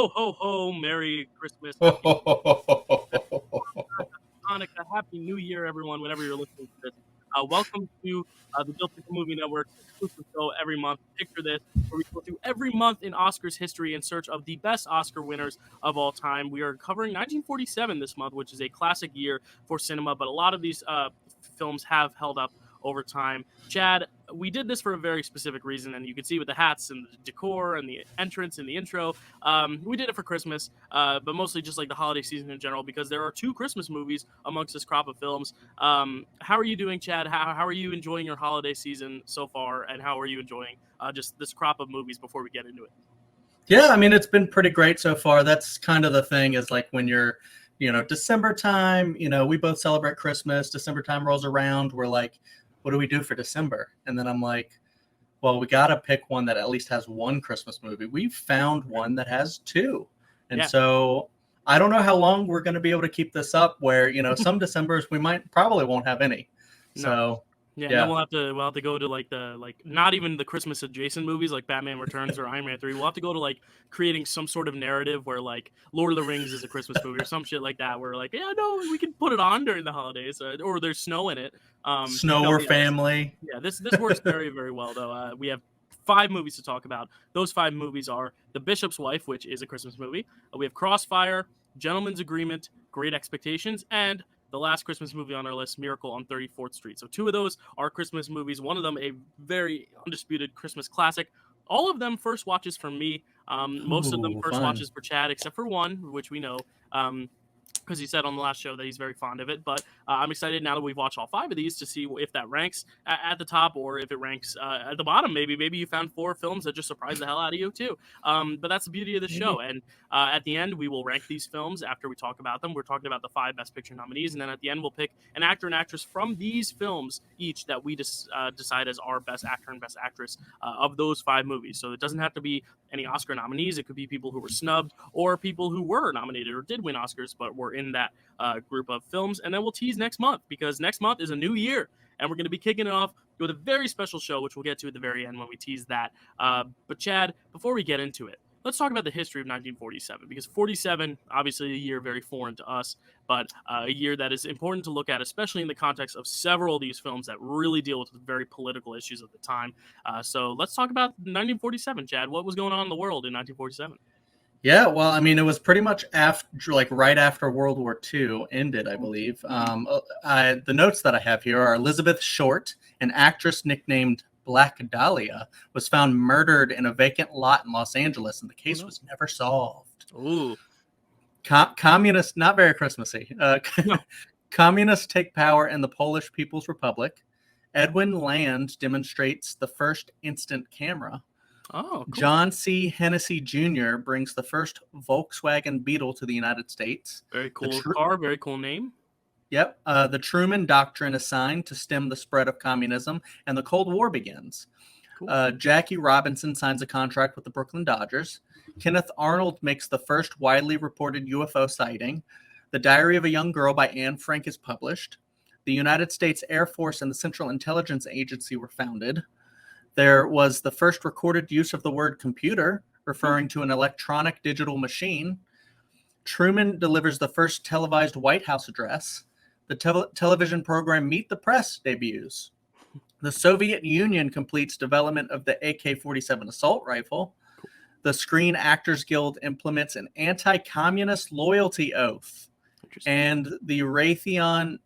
Ho, ho, ho, Merry Christmas, Happy Hanukkah, Happy New Year, everyone, whenever you're listening to this. Welcome to the Guilty for Movie Network's exclusive show every month. Picture this, where we go through every month in Oscars history in search of the best Oscar winners of all time. We are covering 1947 this month, which is a classic year for cinema, but a lot of these films have held up over time. Chad, we did this for a very specific reason, and you can see with the hats and the decor and the entrance and the intro. We did it for Christmas, but mostly just like the holiday season in general, because there are two Christmas movies amongst this crop of films. How are you doing, Chad? How are you enjoying your holiday season so far, and how are you enjoying just this crop of movies before we get into it? Yeah, I mean, it's been pretty great so far. That's kind of the thing is like when you're, December time, we both celebrate Christmas. December time rolls around. We're like, what do we do for December? And then I'm like, well, we got to pick one that at least has one Christmas movie. We've found one that has two. And so I don't know how long we're going to be able to keep this up where, some Decembers we probably won't have any. No. So yeah, and then we'll have to go to like not even the Christmas adjacent movies like Batman Returns or Iron Man 3. We'll have to go to like creating some sort of narrative where like Lord of the Rings is a Christmas movie or some shit like that. Where like, yeah, no, we can put it on during the holidays or there's snow in it. Snow or family. Yeah, this works very, very well though. We have 5 movies to talk about. Those 5 movies are The Bishop's Wife, which is a Christmas movie. We have Crossfire, Gentleman's Agreement, Great Expectations, and the last Christmas movie on our list, Miracle on 34th Street. So 2 of those are Christmas movies. One of them a very undisputed Christmas classic. All of them first watches for me. Most of them first watches for Chad, except for one, which we know. Because he said on the last show that he's very fond of it. But I'm excited now that we've watched all 5 of these to see if that ranks at the top or if it ranks at the bottom. Maybe you found 4 films that just surprised the hell out of you too. But that's the beauty of the show. And at the end, we will rank these films after we talk about them. We're talking about the 5 Best Picture nominees. And then at the end, we'll pick an actor and actress from these films each that we decide as our best actor and best actress of those 5 movies. So it doesn't have to be any Oscar nominees. It could be people who were snubbed or people who were nominated or did win Oscars but were in that group of films. And then we'll tease next month because next month is a new year and we're going to be kicking it off with a very special show, which we'll get to at the very end when we tease that. But Chad, before we get into it, let's talk about the history of 1947 because 47, obviously a year very foreign to us, but a year that is important to look at, especially in the context of several of these films that really deal with very political issues of the time. So let's talk about 1947, Chad. What was going on in the world in 1947? Yeah, well, I mean, it was pretty much right after World War II ended, I believe. The notes that I have here are Elizabeth Short, an actress nicknamed Black Dahlia, was found murdered in a vacant lot in Los Angeles, and the case was never solved. Ooh. Communists, not very Christmassy. Communists take power in the Polish People's Republic. Edwin Land demonstrates the first instant camera. Oh, cool. John C. Hennessy Jr. brings the first Volkswagen Beetle to the United States. Very cool car, very cool name. Yep. The Truman Doctrine is signed to stem the spread of communism, and the Cold War begins. Cool. Jackie Robinson signs a contract with the Brooklyn Dodgers. Kenneth Arnold makes the first widely reported UFO sighting. The Diary of a Young Girl by Anne Frank is published. The United States Air Force and the Central Intelligence Agency were founded. There was the first recorded use of the word computer, referring to an electronic digital machine. Truman delivers the first televised White House address. The television program Meet the Press debuts. The Soviet Union completes development of the AK-47 assault rifle. The Screen Actors Guild implements an anti-communist loyalty oath. And the Raytheon,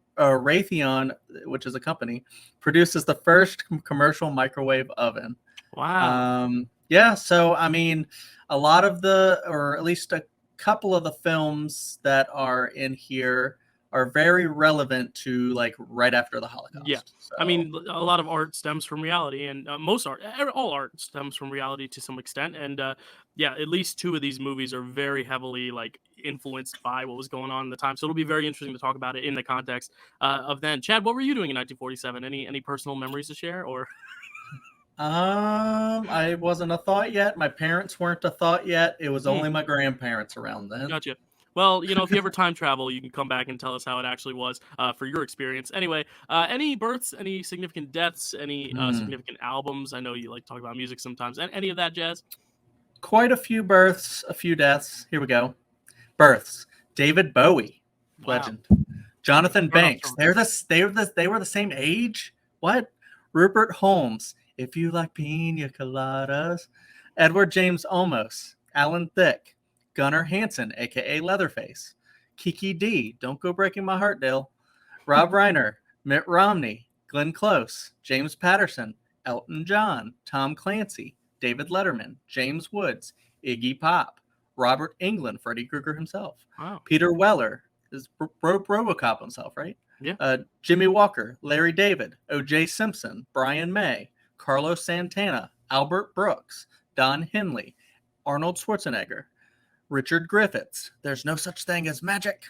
which is a company, produces the first commercial microwave oven. Wow. Yeah, so I mean, a lot of or at least a couple of the films that are in here are very relevant to like right after the Holocaust. Yeah, so. I mean, a lot of art stems from reality, and all art stems from reality to some extent. And yeah, at least 2 of these movies are very heavily like influenced by what was going on at the time. So it'll be very interesting to talk about it in the context of then. Chad, what were you doing in 1947? Any personal memories to share, or? I wasn't a thought yet. My parents weren't a thought yet. It was only my grandparents around then. Gotcha. Well, if you ever time travel, you can come back and tell us how it actually was for your experience. Anyway, any births, any significant deaths, any significant albums? I know you like to talk about music sometimes. Any of that jazz? quite a few births, a few deaths. Here we go. Births. David Bowie, Wow. legend. Jonathan Start off Banks. strong. They were the same age. What? Rupert Holmes. If you like pina coladas. Edward James Olmos. Alan Thicke. Gunnar Hansen, aka Leatherface. Kiki D. Don't go breaking my heart, Dale. Rob Reiner. Mitt Romney. Glenn Close. James Patterson. Elton John. Tom Clancy. David Letterman. James Woods. Iggy Pop. Robert Englund, Freddy Krueger himself. Wow. Peter Weller is Robocop himself, right? Yeah. Jimmy Walker, Larry David, O.J. Simpson, Brian May, Carlos Santana, Albert Brooks, Don Henley, Arnold Schwarzenegger, Richard Griffiths. There's no such thing as magic.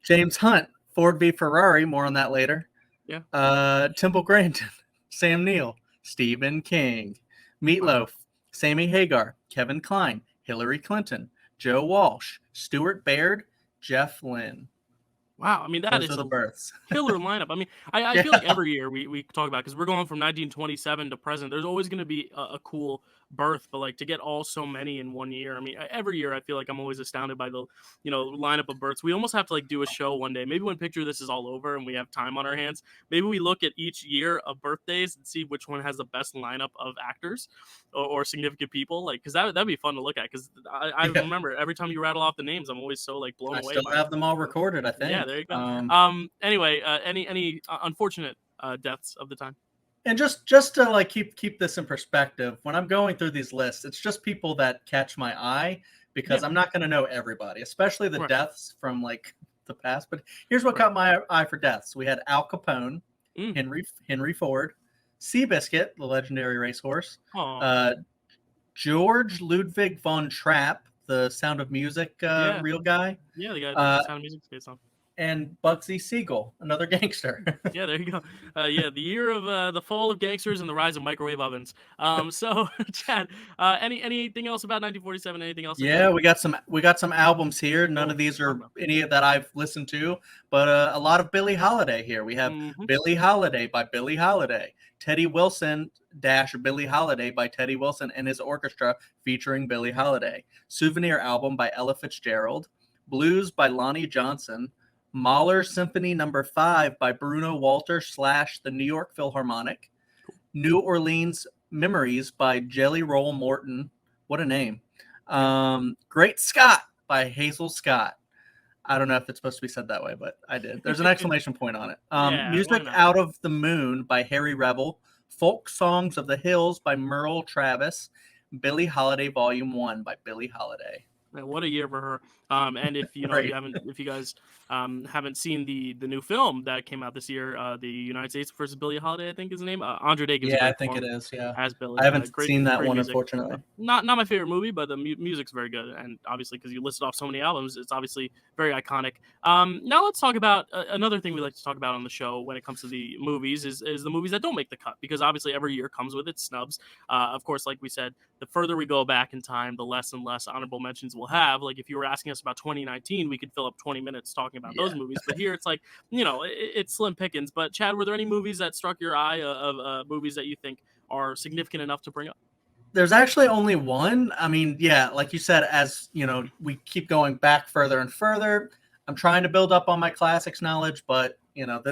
James Hunt, Ford v Ferrari. More on that later. Yeah. Temple Grandin, Sam Neill, Stephen King, Meatloaf, Sammy Hagar, Kevin Kline, Hillary Clinton, Joe Walsh, Stuart Baird, Jeff Lynne. Wow. I mean, that Those is are the a births. killer lineup. I mean, I feel like every year we talk about, because we're going from 1927 to present. There's always going to be a cool birth, but like to get all so many in one year. I mean, every year I feel like I'm always astounded by the lineup of births. We almost have to like do a show one day. Maybe when Picture This is all over and we have time on our hands, maybe we look at each year of birthdays and see which one has the best lineup of actors or significant people. Like, because that'd be fun to look at. Because I remember every time you rattle off the names, I'm always so like blown I away. still have them all recorded, I think. Yeah, there you go. Anyway, any unfortunate deaths of the time? And just to like keep this in perspective, when I'm going through these lists, it's just people that catch my eye, because I'm not going to know everybody, especially the deaths from like the past. But here's what caught my eye for deaths. We had Al Capone, Henry Ford, Seabiscuit, the legendary racehorse, George Ludwig von Trapp, the Sound of Music real guy. Yeah, the guy that Sound of Music's based on. And Bugsy Siegel, another gangster. Yeah, there you go. The year of the fall of gangsters and the rise of microwave ovens. So, Chad, anything else about 1947? Anything else? Yeah, we got some albums here. None of these are any that I've listened to, but a lot of Billie Holiday here. We have Billie Holiday by Billie Holiday, Teddy Wilson - Billie Holiday by Teddy Wilson and his orchestra featuring Billie Holiday, Souvenir album by Ella Fitzgerald, Blues by Lonnie Johnson, Mahler Symphony No. 5 by Bruno Walter / the New York Philharmonic, New Orleans Memories by Jelly Roll Morton. What a name. Great Scott by Hazel Scott. I don't know if it's supposed to be said that way, but I did. There's an exclamation point on it. Music Out of the Moon by Harry Revel, Folk Songs of the Hills by Merle Travis, Billie Holiday Volume 1 by Billie Holiday. What a year for her. And if you guys haven't seen the new film that came out this year, the United States versus Billie Holiday, I think is the name. Andre Day gives I think it is. Yeah, as Billie. I haven't seen that one, music. Unfortunately. Not my favorite movie, but the music's very good, and obviously because you listed off so many albums, it's obviously very iconic. Now let's talk about another thing we like to talk about on the show when it comes to the movies is the movies that don't make the cut, because obviously every year comes with its snubs. Of course, like we said, the further we go back in time, the less and less honorable mentions we'll have. Like if you were asking us about 2019, we could fill up 20 minutes talking about those movies. But here it's like, it's slim pickings. But Chad, were there any movies that struck your eye of movies that you think are significant enough to bring up? There's actually only one. I mean, like you said, as we keep going back further and further, I'm trying to build up on my classics knowledge, but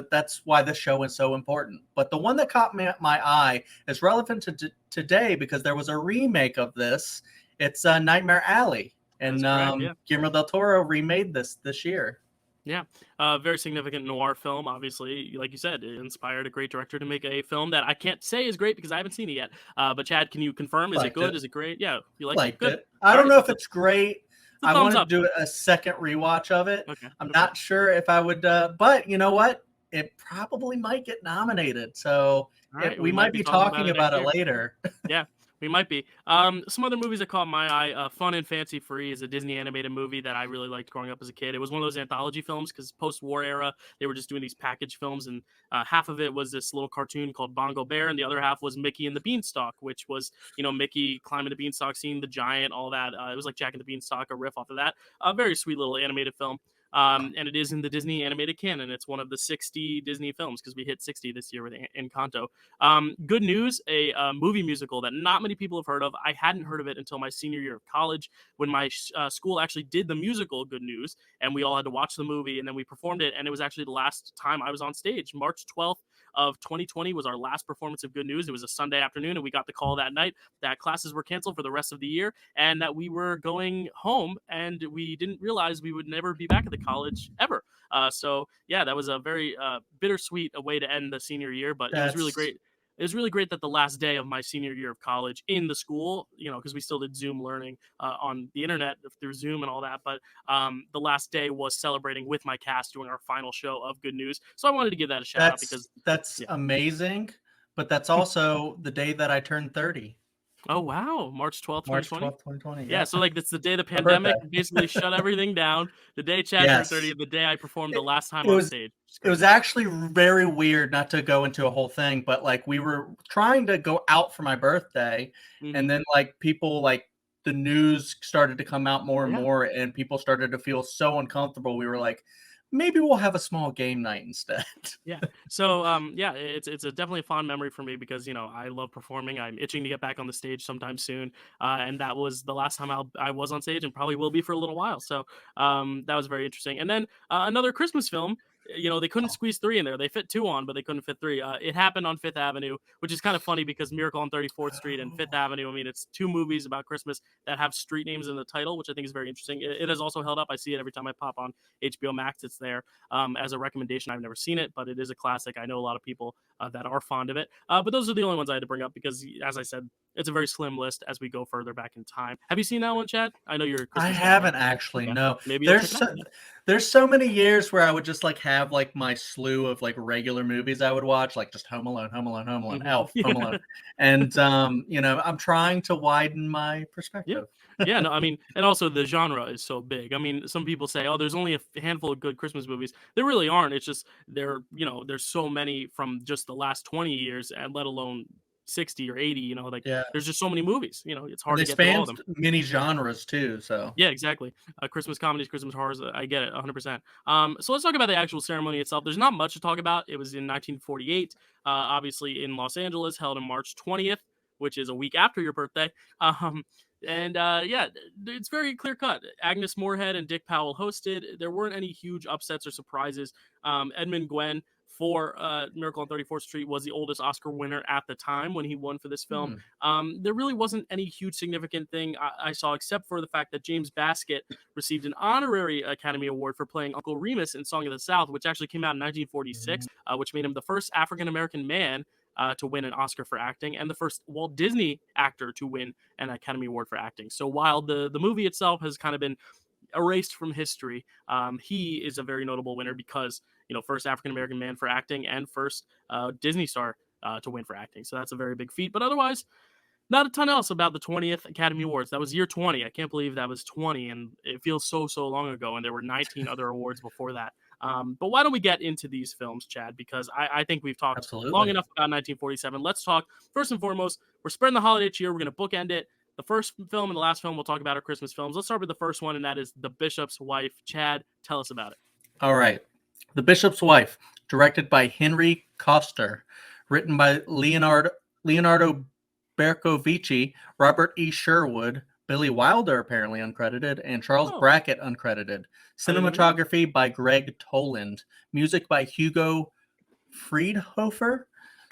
that's why this show is so important. But the one that caught my eye is relevant to today because there was a remake of this. It's Nightmare Alley. And Guillermo del Toro remade this year. Yeah, very significant noir film. Obviously, like you said, it inspired a great director to make a film that I can't say is great because I haven't seen it yet. But Chad, can you confirm? Is it good? Is it great? Yeah, you liked it? Good. I don't know if it's great. I want to do a second rewatch of it. Okay. I'm not sure if I would, but you know what? It probably might get nominated. So we might be talking about it later. Yeah. We might be. Some other movies that caught my eye. Fun and Fancy Free is a Disney animated movie that I really liked growing up as a kid. It was one of those anthology films because post-war era, they were just doing these package films. And half of it was this little cartoon called Bongo Bear. And the other half was Mickey and the Beanstalk, which was, Mickey climbing the beanstalk, seeing the giant, all that. It was like Jack and the Beanstalk, a riff off of that. A very sweet little animated film. and it is in the Disney animated canon. It's one of the 60 Disney films because we hit 60 this year with Encanto. Good News, a movie musical that not many people have heard of. I hadn't heard of it until my senior year of college when my school actually did the musical Good News, and we all had to watch the movie, and then we performed it, and it was actually the last time I was on stage. March 12th of 2020 was our last performance of Good News. It was a Sunday afternoon, and we got the call that night that classes were canceled for the rest of the year and that we were going home, and we didn't realize we would never be back at the college ever. So yeah, that was a very bittersweet way to end the senior year, but it was really great. It was really great that the last day of my senior year of college in the school, because we still did Zoom learning on the internet through Zoom and all that. But the last day was celebrating with my cast doing our final show of Good News. So I wanted to give that a shout out because that's amazing. But that's also the day that I turned 30. Oh, wow. March 12th, 2020? 2020. Yeah, so like that's the day the pandemic basically shut everything down. The day Chad turned 30, the day I performed the last time on stage. It was actually very weird, not to go into a whole thing, but like we were trying to go out for my birthday, and then like people like the news started to come out more and more, and people started to feel so uncomfortable. We were like, maybe we'll have a small game night instead. Yeah. So it's a definitely a fond memory for me because I love performing. I'm itching to get back on the stage sometime soon, and that was the last time I was on stage and probably will be for a little while. So that was very interesting. And then another Christmas film. They couldn't squeeze 3 in there. They fit 2 on, but they couldn't fit 3. It happened on Fifth Avenue, which is kind of funny because Miracle on 34th Street and Fifth Avenue. I mean, it's 2 movies about Christmas that have street names in the title, which I think is very interesting. It has also held up. I see it every time I pop on HBO Max. It's there as a recommendation. I've never seen it, but it is a classic. I know a lot of people that are fond of it. But those are the only ones I had to bring up because, as I said, it's a very slim list as we go further back in time. Have you seen that one, Chad? I know you're. I haven't actually. Okay. No. Maybe there's so many years where I would just like have like my slew of like regular movies I would watch, like just Home Alone, Elf, Home Alone, and I'm trying to widen my perspective. Yeah, no, I mean, and also the genre is so big. I mean, some people say, "Oh, there's only a handful of good Christmas movies." There really aren't. It's just there's so many from just the last 20 years, and let alone 60 or 80. There's just so many movies. It's hard to get through all of them. Many genres too. So yeah, exactly. Christmas comedies, Christmas horrors. I get it, 100%. So let's talk about the actual ceremony itself. There's not much to talk about. It was in 1948, obviously in Los Angeles, held on March 20th, which is a week after your birthday. It's very clear cut. Agnes Moorehead and Dick Powell hosted. There weren't any huge upsets or surprises. Edmund Gwenn for Miracle on 34th Street was the oldest Oscar winner at the time when he won for this film. There really wasn't any huge significant thing I saw except for the fact that James Baskett received an honorary Academy Award for playing Uncle Remus in Song of the South, which actually came out in 1946, which made him the first African-American man to win an Oscar for acting and the first Walt Disney actor to win an Academy Award for acting. So while the movie itself has kind of been erased from history, he is a very notable winner because first African-American man for acting and first Disney star to win for acting. So that's a very big feat. But otherwise, not a ton else about the 20th Academy Awards. That was year 20. I can't believe that was 20, and it feels so long ago, and there were 19 other awards before that. But why don't we get into these films, Chad? Because I think we've talked long enough about 1947. Let's talk, first and foremost, we're spreading the holiday cheer. We're going to bookend it. The first film and the last film we'll talk about are Christmas films. Let's start with the first one, and that is The Bishop's Wife. Chad, tell us about it. All right. The Bishop's Wife, directed by Henry Koster, written by Leonardo Bercovici, Robert E. Sherwood, Billy Wilder, apparently uncredited, and Charles Brackett, uncredited. Cinematography by Greg Toland. Music by Hugo Friedhofer.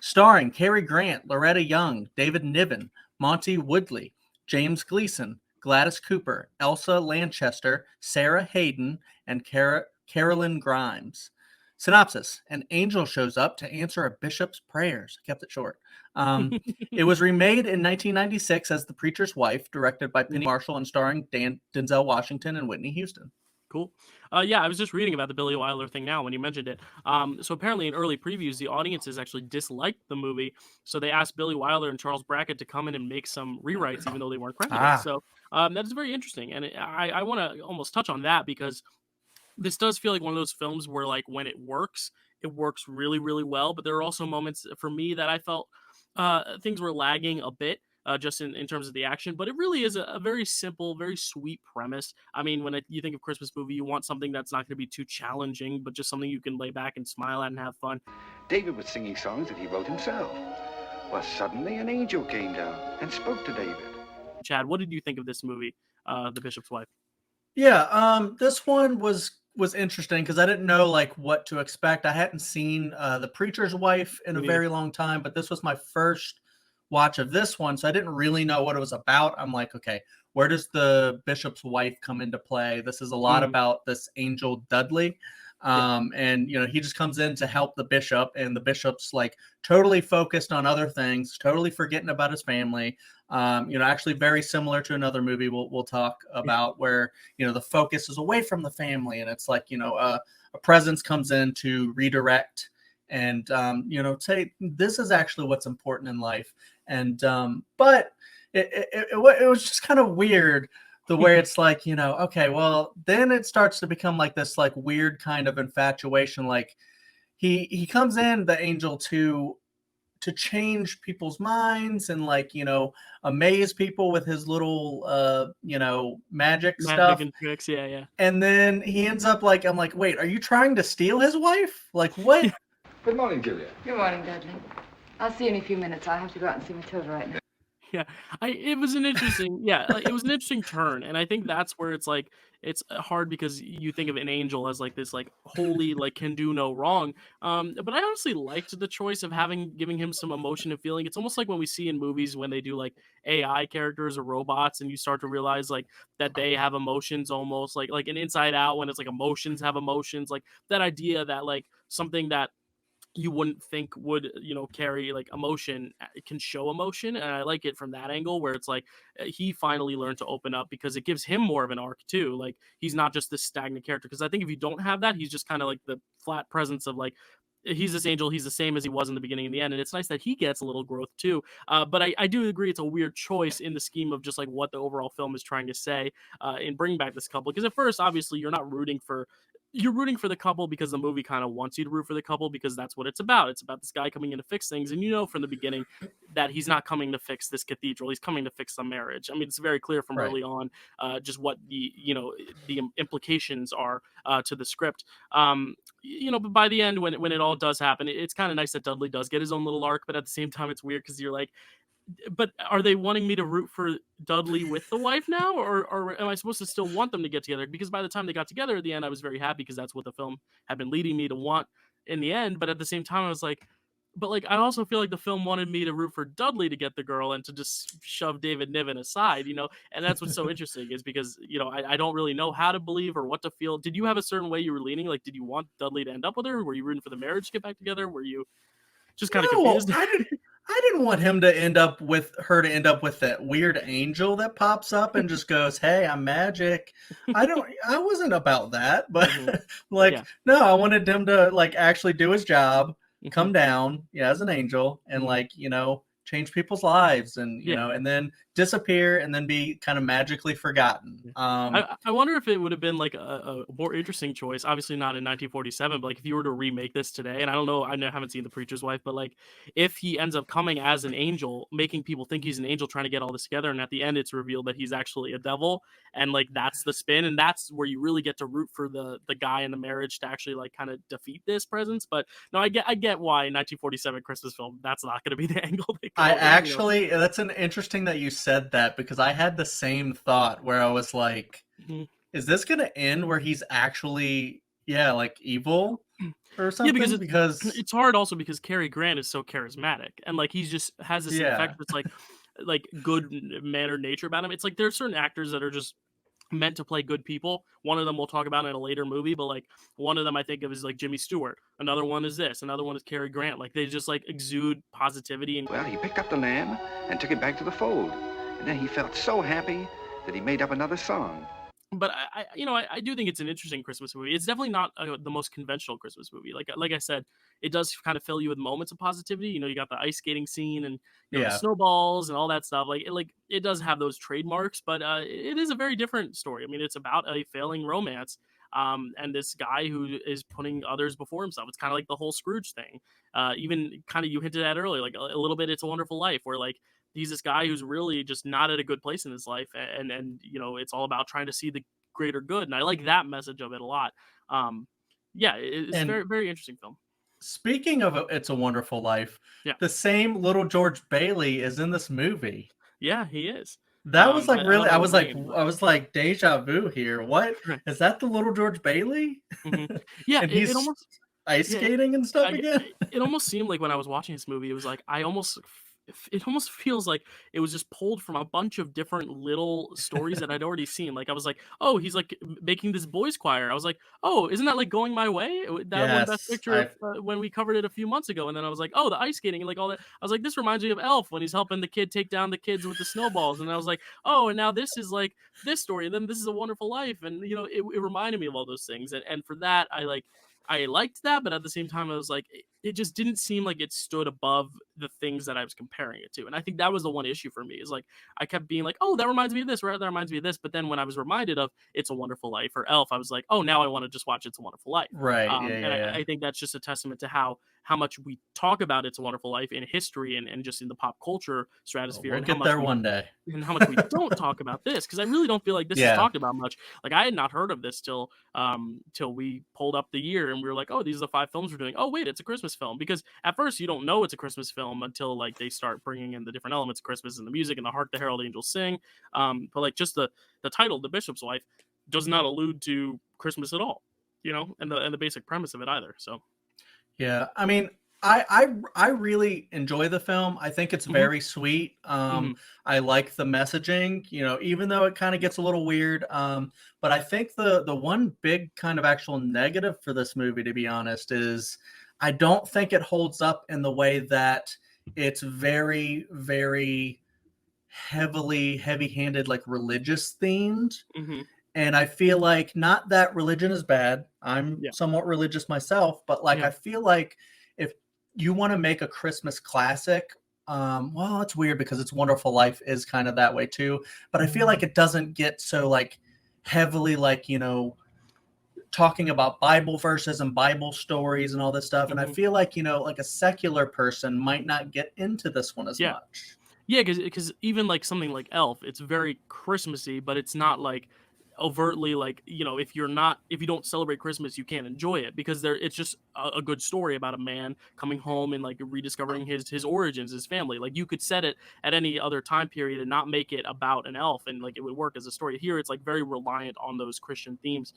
Starring Cary Grant, Loretta Young, David Niven, Monty Woodley, James Gleason, Gladys Cooper, Elsa Lanchester, Sarah Hayden, and Carolyn Grimes. Synopsis: an angel shows up to answer a bishop's prayers. I kept it short. It was remade in 1996 as The Preacher's Wife, directed by Penny Marshall and starring Denzel Washington and Whitney Houston. Cool. I was just reading about the Billy Wilder thing now when you mentioned it. So apparently in early previews, the audiences actually disliked the movie. So they asked Billy Wilder and Charles Brackett to come in and make some rewrites, even though they weren't credited. So that is very interesting. And I want to almost touch on that because this does feel like one of those films where, like, when it works really, really well. But there are also moments for me that I felt things were lagging a bit. just in terms of the action. But it really is a very simple, very sweet premise. I mean, when you think of Christmas movie, you want something that's not going to be too challenging, but just something you can lay back and smile at and have fun. David was singing songs that he wrote himself. Well, suddenly an angel came down and spoke to David. Chad, what did you think of this movie, The Bishop's Wife? Yeah, this one was interesting because I didn't know like what to expect. I hadn't seen The Preacher's Wife in a very long time, but this was my first watch of this one, so I didn't really know what it was about. I'm like, okay, where does the bishop's wife come into play? This is a lot about this angel Dudley. And he just comes in to help the bishop, and the bishop's like totally focused on other things, totally forgetting about his family. Actually very similar to another movie we'll talk about where the focus is away from the family, and it's like a presence comes in to redirect and say this is actually what's important in life. And but it was just kind of weird the way it's like, okay, well, then it starts to become like this like weird kind of infatuation. Like he comes in, the angel, to change people's minds and like, amaze people with his little, magic stuff. And tricks, yeah. And then he ends up like, I'm like, wait, are you trying to steal his wife? Like what? Good morning, Julia. Good morning, Dudley. I'll see you in a few minutes. I have to go out and see Matilda right now. Yeah, it was an interesting, it was an interesting turn, and I think that's where it's like it's hard because you think of an angel as like this like holy, like can do no wrong. But I honestly liked the choice of giving him some emotion and feeling. It's almost like when we see in movies when they do like AI characters or robots, and you start to realize like that they have emotions, almost like an Inside Out when it's like emotions have emotions, like that idea that like something that you wouldn't think would carry like emotion, it can show emotion. And I like it from that angle where it's like he finally learned to open up because it gives him more of an arc too. Like he's not just this stagnant character, because I think if you don't have that, he's just kind of like the flat presence of like he's this angel, he's the same as he was in the beginning and the end, and it's nice that he gets a little growth too. But I do agree it's a weird choice in the scheme of just like what the overall film is trying to say in bringing back this couple, because at first obviously you're rooting for the couple because the movie kind of wants you to root for the couple, because that's what it's about. It's about this guy coming in to fix things, and from the beginning that he's not coming to fix this cathedral, he's coming to fix the marriage. I mean, it's very clear from early on just what the implications are to the script. But by the end, when it all does happen, it's kind of nice that Dudley does get his own little arc, but at the same time it's weird because you're like, but are they wanting me to root for Dudley with the wife now, or am I supposed to still want them to get together? Because by the time they got together at the end, I was very happy because that's what the film had been leading me to want in the end. But at the same time, I was like, but like I also feel like the film wanted me to root for Dudley to get the girl and to just shove David Niven aside, and that's what's so interesting is because I don't really know how to believe or what to feel. Did you have a certain way you were leaning? Like, did you want Dudley to end up with her? Were you rooting for the marriage to get back together? Were you just kind of confused? I didn't want him to end up with that weird angel that pops up and just goes, "Hey, I'm magic." I wasn't about that, but no, I wanted him to like actually do his job, come down, as an angel, and like, change people's lives, and and then disappear and then be kind of magically forgotten. I wonder if it would have been like a more interesting choice, obviously not in 1947, but like if you were to remake this today, and I don't know, I haven't seen The Preacher's Wife, but like if he ends up coming as an angel, making people think he's an angel trying to get all this together, and at the end it's revealed that he's actually a devil, and like that's the spin, and that's where you really get to root for the guy in the marriage to actually like kind of defeat this presence. But no, I get why in 1947 Christmas film that's not going to be the angle they go. That's an interesting that you said that, because I had the same thought where I was like, is this going to end where he's actually like evil or something? Yeah, because it's hard also because Cary Grant is so charismatic, and like he just has this effect that's like good mannered nature about him. It's like there are certain actors that are just meant to play good people. One of them we'll talk about in a later movie, but like one of them I think of is like Jimmy Stewart. Another one is this. Another one is Cary Grant. Like they just like exude positivity. Well, he picked up the lamb and took it back to the fold, and then he felt so happy that he made up another song. But I do think it's an interesting Christmas movie. It's definitely not the most conventional Christmas movie. Like I said, it does kind of fill you with moments of positivity. You got the ice skating scene and the snowballs and all that stuff. Like it does have those trademarks, but it is a very different story. I mean, it's about a failing romance, and this guy who is putting others before himself. It's kind of like the whole Scrooge thing. Even kind of you hinted at earlier, like a little bit It's a Wonderful Life, where like he's this guy who's really just not at a good place in his life, and you know, it's all about trying to see the greater good, and I like that message of it a lot. Yeah, it's And very very interesting film. speaking of It's a Wonderful Life, Yeah, the same little George Bailey is in this movie. yeah, he is. That was like I don't really, know his name, but I was like deja vu here. What is that? The little George Bailey? yeah, And it he's almost ice yeah, skating and stuff again. it almost seemed like when I was watching this movie, it was like it almost feels like it was just pulled from a bunch of different little stories that I'd already seen. Like I was like, oh, he's like making this boys choir. I was like, oh, isn't that like Going My Way? That won Best Yes, Picture when we covered it a few months ago. And then I was like, oh, the ice skating and like all that. I was like, this reminds me of Elf when he's helping the kid take down the kids with the snowballs. And I was like, oh, and now this is like this story. And then This Is a Wonderful Life. And you know, it reminded me of all those things. And for that, I liked that, but at the same time, I was like, it just didn't seem like it stood above the things that I was comparing it to. And I think that was the one issue for me is like, I kept being like, oh, that reminds me of this, or that reminds me of this. But then when I was reminded of It's a Wonderful Life or Elf, I was like, oh, now I want to just watch It's a Wonderful Life. right. I think that's just a testament to how much we talk about It's a Wonderful Life in history and just in the pop culture stratosphere. We'll and get there one day. And how much we don't talk about this, because I really don't feel like this is talked about much. Like I had not heard of this till we pulled up the year and we were like, oh, these are the 5 films we're doing. Oh wait, it's a Christmas film, because at first you don't know it's a Christmas film until like they start bringing in the different elements of Christmas and the music and the Hark the Herald Angels Sing. But like just the title, The Bishop's Wife, does not allude to Christmas at all, you know, and the basic premise of it either. So yeah, I mean, I really enjoy the film. I think it's very sweet. I like the messaging, you know, even though it kind of gets a little weird. But I think the one big kind of actual negative for this movie, to be honest, is I don't think it holds up in the way that it's very, very heavy-handed, like religious themed. And I feel like, not that religion is bad. I'm somewhat religious myself, but like I feel like if you want to make a Christmas classic, well, it's weird because It's a Wonderful Life is kind of that way too. But I feel like it doesn't get so like heavily, like, you know, talking about Bible verses and Bible stories and all this stuff. And I feel like, you know, like a secular person might not get into this one as much. Yeah, because even like something like Elf, it's very Christmassy, but it's not like overtly like, you know, if you don't celebrate Christmas, you can't enjoy it, because it's just a good story about a man coming home and like rediscovering his origins, his family. Like you could set it at any other time period and not make it about an elf, and like it would work as a story. Here it's like very reliant on those Christian themes.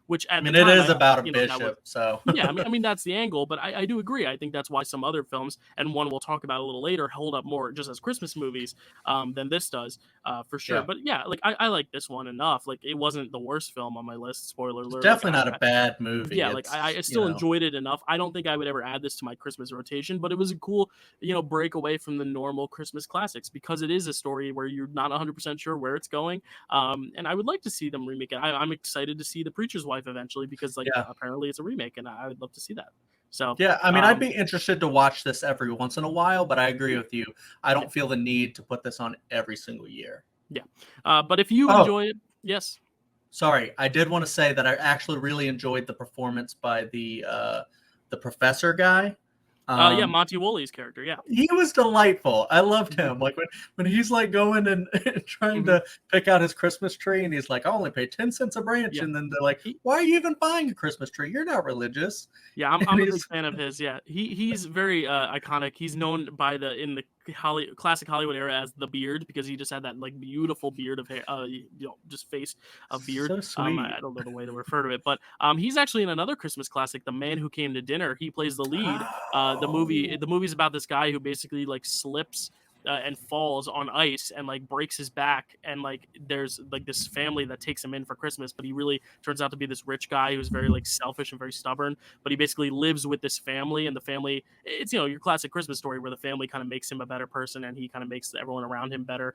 Which at I mean, the time, it is about a you know, bishop, so yeah, I mean that's the angle, but I do agree. I think that's why some other films, and one we'll talk about a little later, hold up more just as Christmas movies than this does, for sure. Yeah. But yeah, like I like this one enough. Like it wasn't the worst film on my list. Spoiler alert. definitely not a bad movie. Yeah, like I still enjoyed it enough. I don't think I would ever add this to my Christmas rotation, but it was a cool, you know, break away from the normal Christmas classics, because it is a story where you're not 100% sure where it's going. And I would like to see them remake it. I'm excited to see The Preacher's Wife eventually, because like apparently it's a remake, and I would love to see that. So yeah, I mean, I'd be interested to watch this every once in a while, but I agree with you. I don't feel the need to put this on every single year. Yeah, but if you enjoy it, yes. Sorry, I did want to say that I actually really enjoyed the performance by the professor guy. Yeah, Monty Woolley's character. Yeah, he was delightful. I loved him. Like when he's like going and trying to pick out his Christmas tree, and he's like, "I only pay 10 cents a branch," and then they're like, "Why are you even buying a Christmas tree? You're not religious." Yeah, I'm a big fan of his. Yeah, he's very iconic. He's known in the classic Hollywood era as the Beard, because he just had that like beautiful beard of hair, you know, just face of beard. So sweet. I don't know the way to refer to it, but he's actually in another Christmas classic, The Man Who Came to Dinner. He plays the lead. The movie's about this guy who basically like slips and falls on ice and like breaks his back, and like there's like this family that takes him in for Christmas, but he really turns out to be this rich guy who's very like selfish and very stubborn, but he basically lives with this family, and the family, it's, you know, your classic Christmas story where the family kind of makes him a better person and he kind of makes everyone around him better.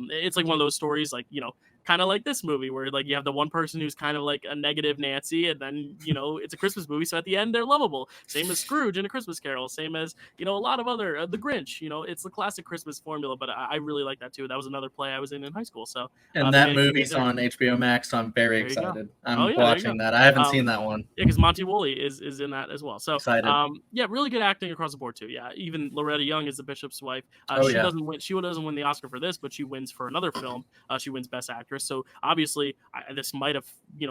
It's like one of those stories, like, you know, kind of like this movie where like you have the one person who's kind of like a negative Nancy, and then it's a Christmas movie, so at the end they're lovable. Same as Scrooge in A Christmas Carol. Same as a lot of other The Grinch. It's the classic Christmas formula. But I really like that too. That was another play I was in high school. So and that movie's on HBO Max, so I'm very excited. I'm watching that. I haven't seen that one. Yeah, because Monty Woolley is in that as well. So excited. Yeah, really good acting across the board too. Yeah, even Loretta Young is the bishop's wife. She doesn't win the Oscar for this, but she wins for another film. She wins Best Actress. So obviously, this might have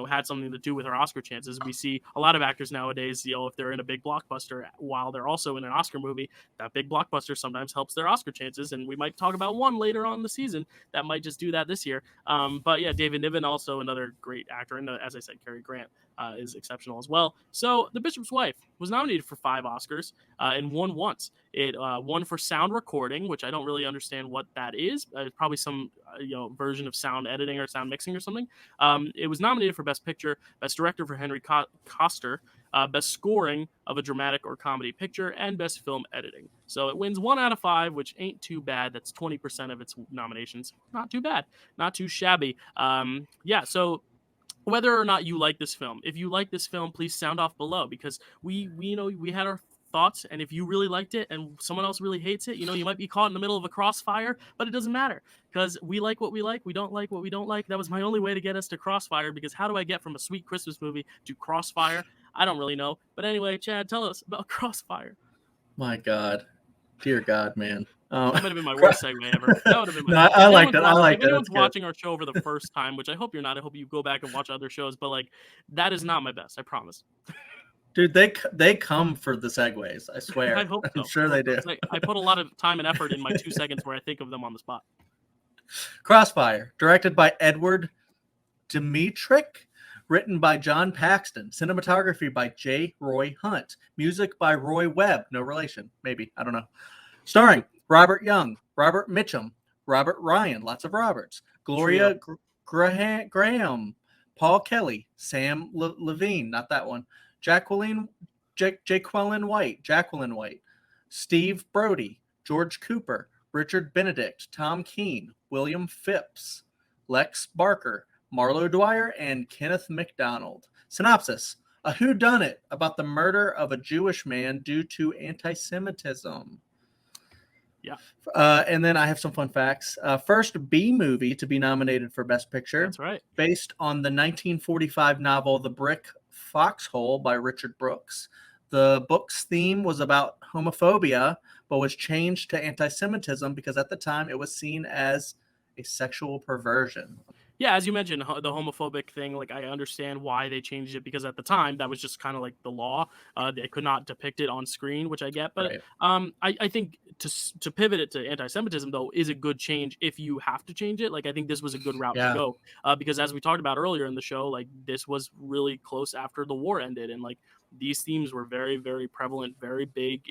had something to do with her Oscar chances. We see a lot of actors nowadays, if they're in a big blockbuster while they're also in an Oscar movie, that big blockbuster sometimes helps their Oscar chances. And we might talk about one later on in the season that might just do that this year. But yeah, David Niven, also another great actor, and as I said, Cary Grant is exceptional as well. So The Bishop's Wife was nominated for 5 Oscars and won once. It won for sound recording, which I don't really understand what that is. Probably some version of sound editing or sound mixing or something. It was nominated for Best Picture, Best Director for Henry Koster, Best Scoring of a Dramatic or Comedy Picture, and Best Film Editing. So it wins 1 out of 5, which ain't too bad. That's 20% of its nominations. Not too bad. Not too shabby. So whether or not you like this film, if you like this film, please sound off below, because we had our thoughts, and if you really liked it and someone else really hates it, you might be caught in the middle of a crossfire, but it doesn't matter, because we like what we like, we don't like what we don't like. That was my only way to get us to Crossfire, because how do I get from a sweet Christmas movie to Crossfire? I don't really know. But anyway, Chad, tell us about Crossfire. My God. Dear God, man. That might have been my worst segue ever. That would have been my I liked it. I liked it. If anyone's watching our show for the first time, which I hope you're not, I hope you go back and watch other shows, but that is not my best, I promise. Dude, they come for the segues, I swear. I hope so. I'm sure they do. I put a lot of time and effort in my 2 seconds where I think of them on the spot. Crossfire, directed by Edward Dmytryk, written by John Paxton, cinematography by J. Roy Hunt, music by Roy Webb, no relation, maybe, I don't know. Starring Robert Young, Robert Mitchum, Robert Ryan, lots of Roberts, Gloria Graham, Paul Kelly, Sam Levine, not that one, Jacqueline White, Steve Brody, George Cooper, Richard Benedict, Tom Keene, William Phipps, Lex Barker, Marlo Dwyer, and Kenneth MacDonald. Synopsis: a whodunit about the murder of a Jewish man due to anti-Semitism. Yeah. And then I have some fun facts. First B movie to be nominated for Best Picture. That's right. Based on the 1945 novel The Brick Foxhole by Richard Brooks. The book's theme was about homophobia, but was changed to anti-Semitism because at the time it was seen as a sexual perversion. Yeah, as you mentioned, the homophobic thing, I understand why they changed it, because at the time that was just kind of the law. They could not depict it on screen, which I get. But right. I think to pivot it to anti-Semitism, though, is a good change if you have to change it. I think this was a good route to go, because as we talked about earlier in the show, this was really close after the war ended. And these themes were very, very prevalent, very big,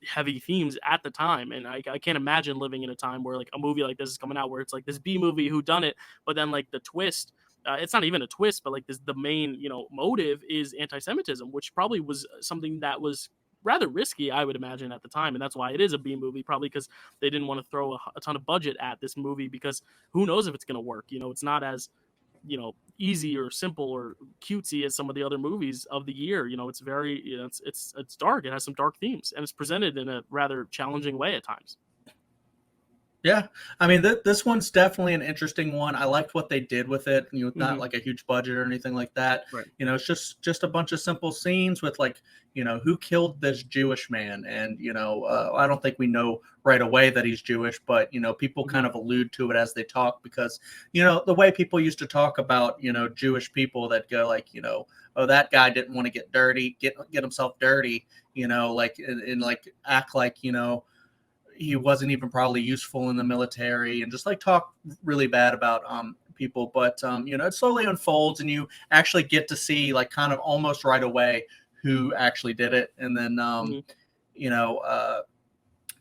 heavy themes at the time. And I can't imagine living in a time where a movie like this is coming out, where it's this B movie whodunit, but then the twist, it's not even a twist, but the main motive is anti-Semitism, which probably was something that was rather risky, I would imagine, at the time. And that's why it is a B movie, probably because they didn't want to throw a ton of budget at this movie, because who knows if it's going to work. It's not as easy or simple or cutesy as some of the other movies of the year. It's very, it's dark. It has some dark themes, and it's presented in a rather challenging way at times. Yeah, I mean, this one's definitely an interesting one. I liked what they did with it. Not a huge budget or anything like that. Right. It's just a bunch of simple scenes with who killed this Jewish man, and I don't think we know right away that he's Jewish, but people kind of allude to it as they talk, because the way people used to talk about Jewish people, that go oh, that guy didn't want to get dirty, get himself dirty, and act like he wasn't even probably useful in the military, and just talk really bad about people. But it slowly unfolds, and you actually get to see kind of almost right away who actually did it. And then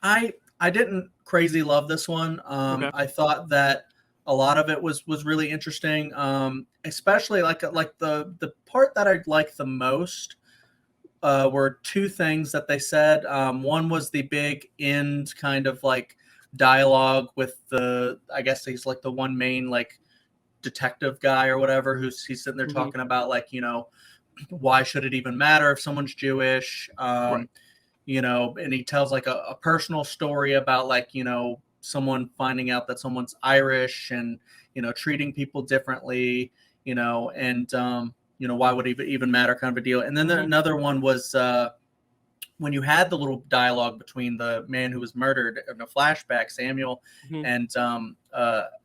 I didn't crazy love this one. Okay. I thought that a lot of it was really interesting, especially the part that I liked the most were 2 things that they said. One was the big end kind of dialogue with I guess he's like the one main like detective guy or whatever, he's sitting there talking about like, why should it even matter if someone's Jewish? Right. And he tells like a personal story about like, someone finding out that someone's Irish and, treating people differently, and, why would it even matter kind of a deal. And then another one was when you had the little dialogue between the man who was murdered in a flashback, Samuel, and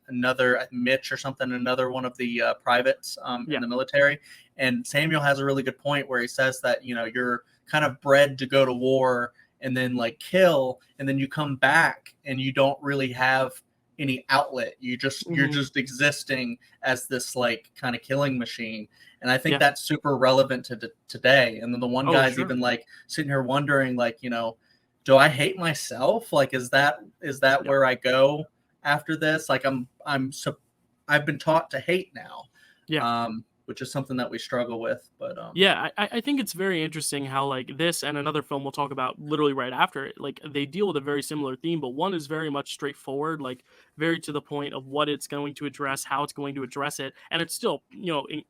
another Mitch or something, another one of the privates in the military. And Samuel has a really good point where he says that, you're kind of bred to go to war and then like kill, and then you come back and you don't really have any outlet. You're just existing as this like kind of killing machine. And I think that's super relevant to today. And then the one guy's even like sitting here wondering, like, do I hate myself? Like, is that where I go after this? Like, I've been taught to hate now. Yeah. Which is something that we struggle with. But I think it's very interesting how like this and another film we'll talk about literally right after it, like they deal with a very similar theme, but one is very much straightforward, like very to the point of what it's going to address, how it's going to address it, and it's still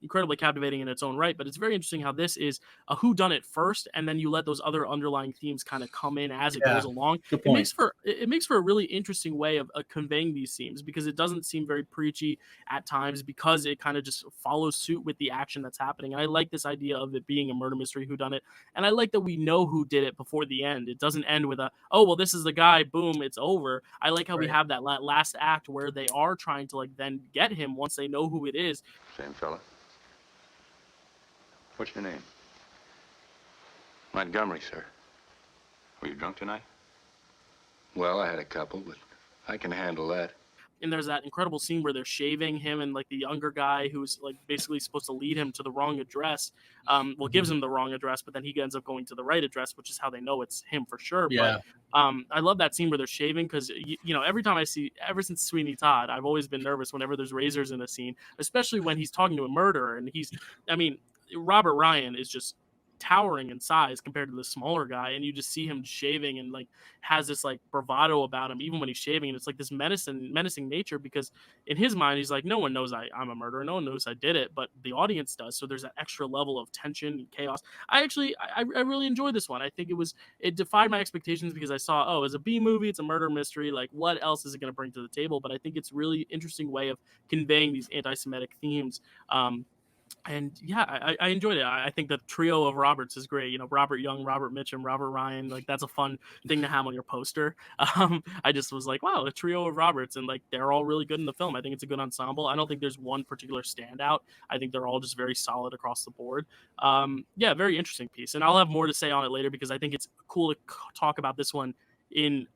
incredibly captivating in its own right. But it's very interesting how this is a whodunit first, and then you let those other underlying themes kind of come in as it goes along. Good point. It makes for a really interesting way of conveying these themes, because it doesn't seem very preachy at times, because it kind of just follows suit with the action that's happening. And I like this idea of it being a murder mystery whodunit, and I like that we know who did it before the end. It doesn't end with this is the guy, boom, it's over. I like how we have that last act where they are trying to like then get him once they know who it is. Same fella. What's your name? Montgomery, sir. Were you drunk tonight? Well, I had a couple, but I can handle that. And there's that incredible scene where they're shaving him, and like the younger guy who's like basically supposed to lead him to the wrong address, gives him the wrong address, but then he ends up going to the right address, which is how they know it's him for sure. Yeah. But I love that scene where they're shaving, because every time ever since Sweeney Todd, I've always been nervous whenever there's razors in a scene, especially when he's talking to a murderer, and Robert Ryan is just towering in size compared to the smaller guy, and you just see him shaving and like has this like bravado about him even when he's shaving, and it's like this menacing nature, because in his mind he's like, no one knows I'm a murderer, no one knows I did it, but the audience does, so there's that extra level of tension and chaos. I really enjoyed this one. I think it defied my expectations, because I saw, it's a B movie, it's a murder mystery, like what else is it going to bring to the table? But I think it's really interesting way of conveying these anti-Semitic themes. And yeah, I enjoyed it. I think the trio of Roberts is great. Robert Young, Robert Mitchum, Robert Ryan. Like that's a fun thing to have on your poster. I just was like, wow, a trio of Roberts, and like they're all really good in the film. I think it's a good ensemble. I don't think there's one particular standout. I think they're all just very solid across the board. Very interesting piece, and I'll have more to say on it later, because I think it's cool to talk about this one in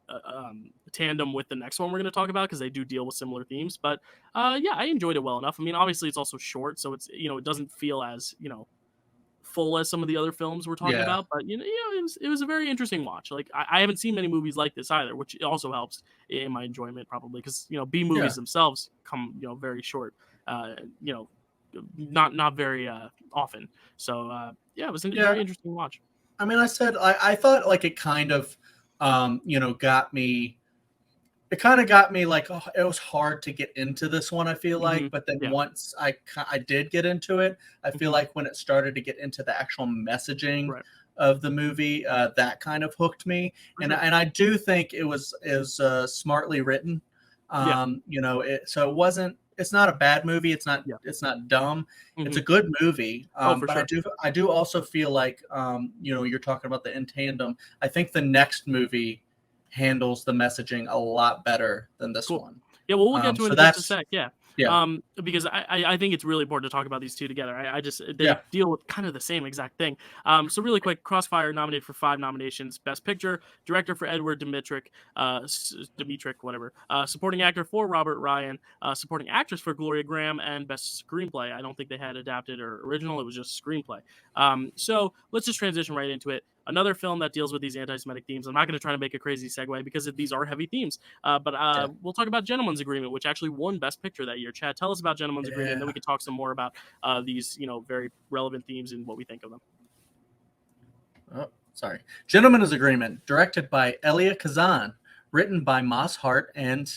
tandem with the next one we're going to talk about, because they do deal with similar themes. But I enjoyed it well enough. I mean, obviously it's also short, so it's it doesn't feel as full as some of the other films we're talking about, but it was a very interesting watch. Like I haven't seen many movies like this either, which also helps in my enjoyment, probably, because B movies themselves come very short, not very often. So it was a very interesting watch. I mean, I thought like it kind of got me. It kind of got me like, it was hard to get into this one, I feel like. But then once I did get into it, I feel like when it started to get into the actual messaging of the movie, that kind of hooked me. And I do think it was smartly written. So it wasn't. It's not a bad movie. It's not dumb. It's a good movie. For but sure. I do also feel like you're talking about the in tandem. I think the next movie handles the messaging a lot better than this one. Yeah, well, we'll get to it in just a sec. Yeah. Yeah. Because I think it's really important to talk about these two together. They deal with kind of the same exact thing. So really quick, Crossfire nominated for 5 nominations: Best Picture, Director for Edward Dmytryk, whatever. Supporting Actor for Robert Ryan, Supporting Actress for Gloria Graham, and Best Screenplay. I don't think they had adapted or original; it was just screenplay. So let's just transition right into it. Another film that deals with these anti-Semitic themes. I'm not going to try to make a crazy segue, because these are heavy themes. But we'll talk about Gentleman's Agreement, which actually won Best Picture that year. Chad, tell us about Gentleman's Agreement, and then we can talk some more about these, very relevant themes and what we think of them. Oh, sorry. Gentleman's Agreement, directed by Elia Kazan, Written by Moss Hart and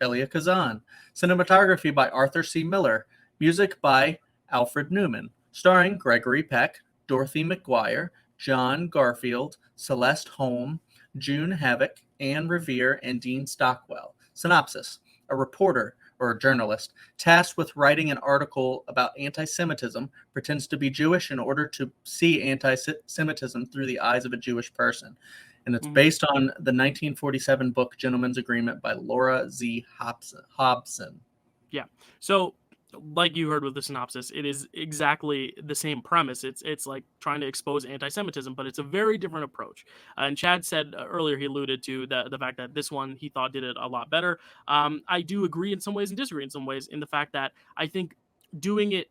Elia Kazan. Cinematography by Arthur C. Miller. Music by Alfred Newman. Starring Gregory Peck, Dorothy McGuire, John Garfield, Celeste Holm, June Havoc, Anne Revere, and Dean Stockwell. Synopsis. A reporter, or a journalist, tasked with writing an article about anti-Semitism, pretends to be Jewish in order to see anti-Semitism through the eyes of a Jewish person. And it's based on the 1947 book Gentleman's Agreement by Laura Z. Hobson. Yeah. So, like you heard with the synopsis, it is exactly the same premise. It's like trying to expose anti-Semitism, but it's a very different approach. And Chad said earlier, he alluded to the fact that this one he thought did it a lot better. I do agree in some ways and disagree in some ways in the fact that I think doing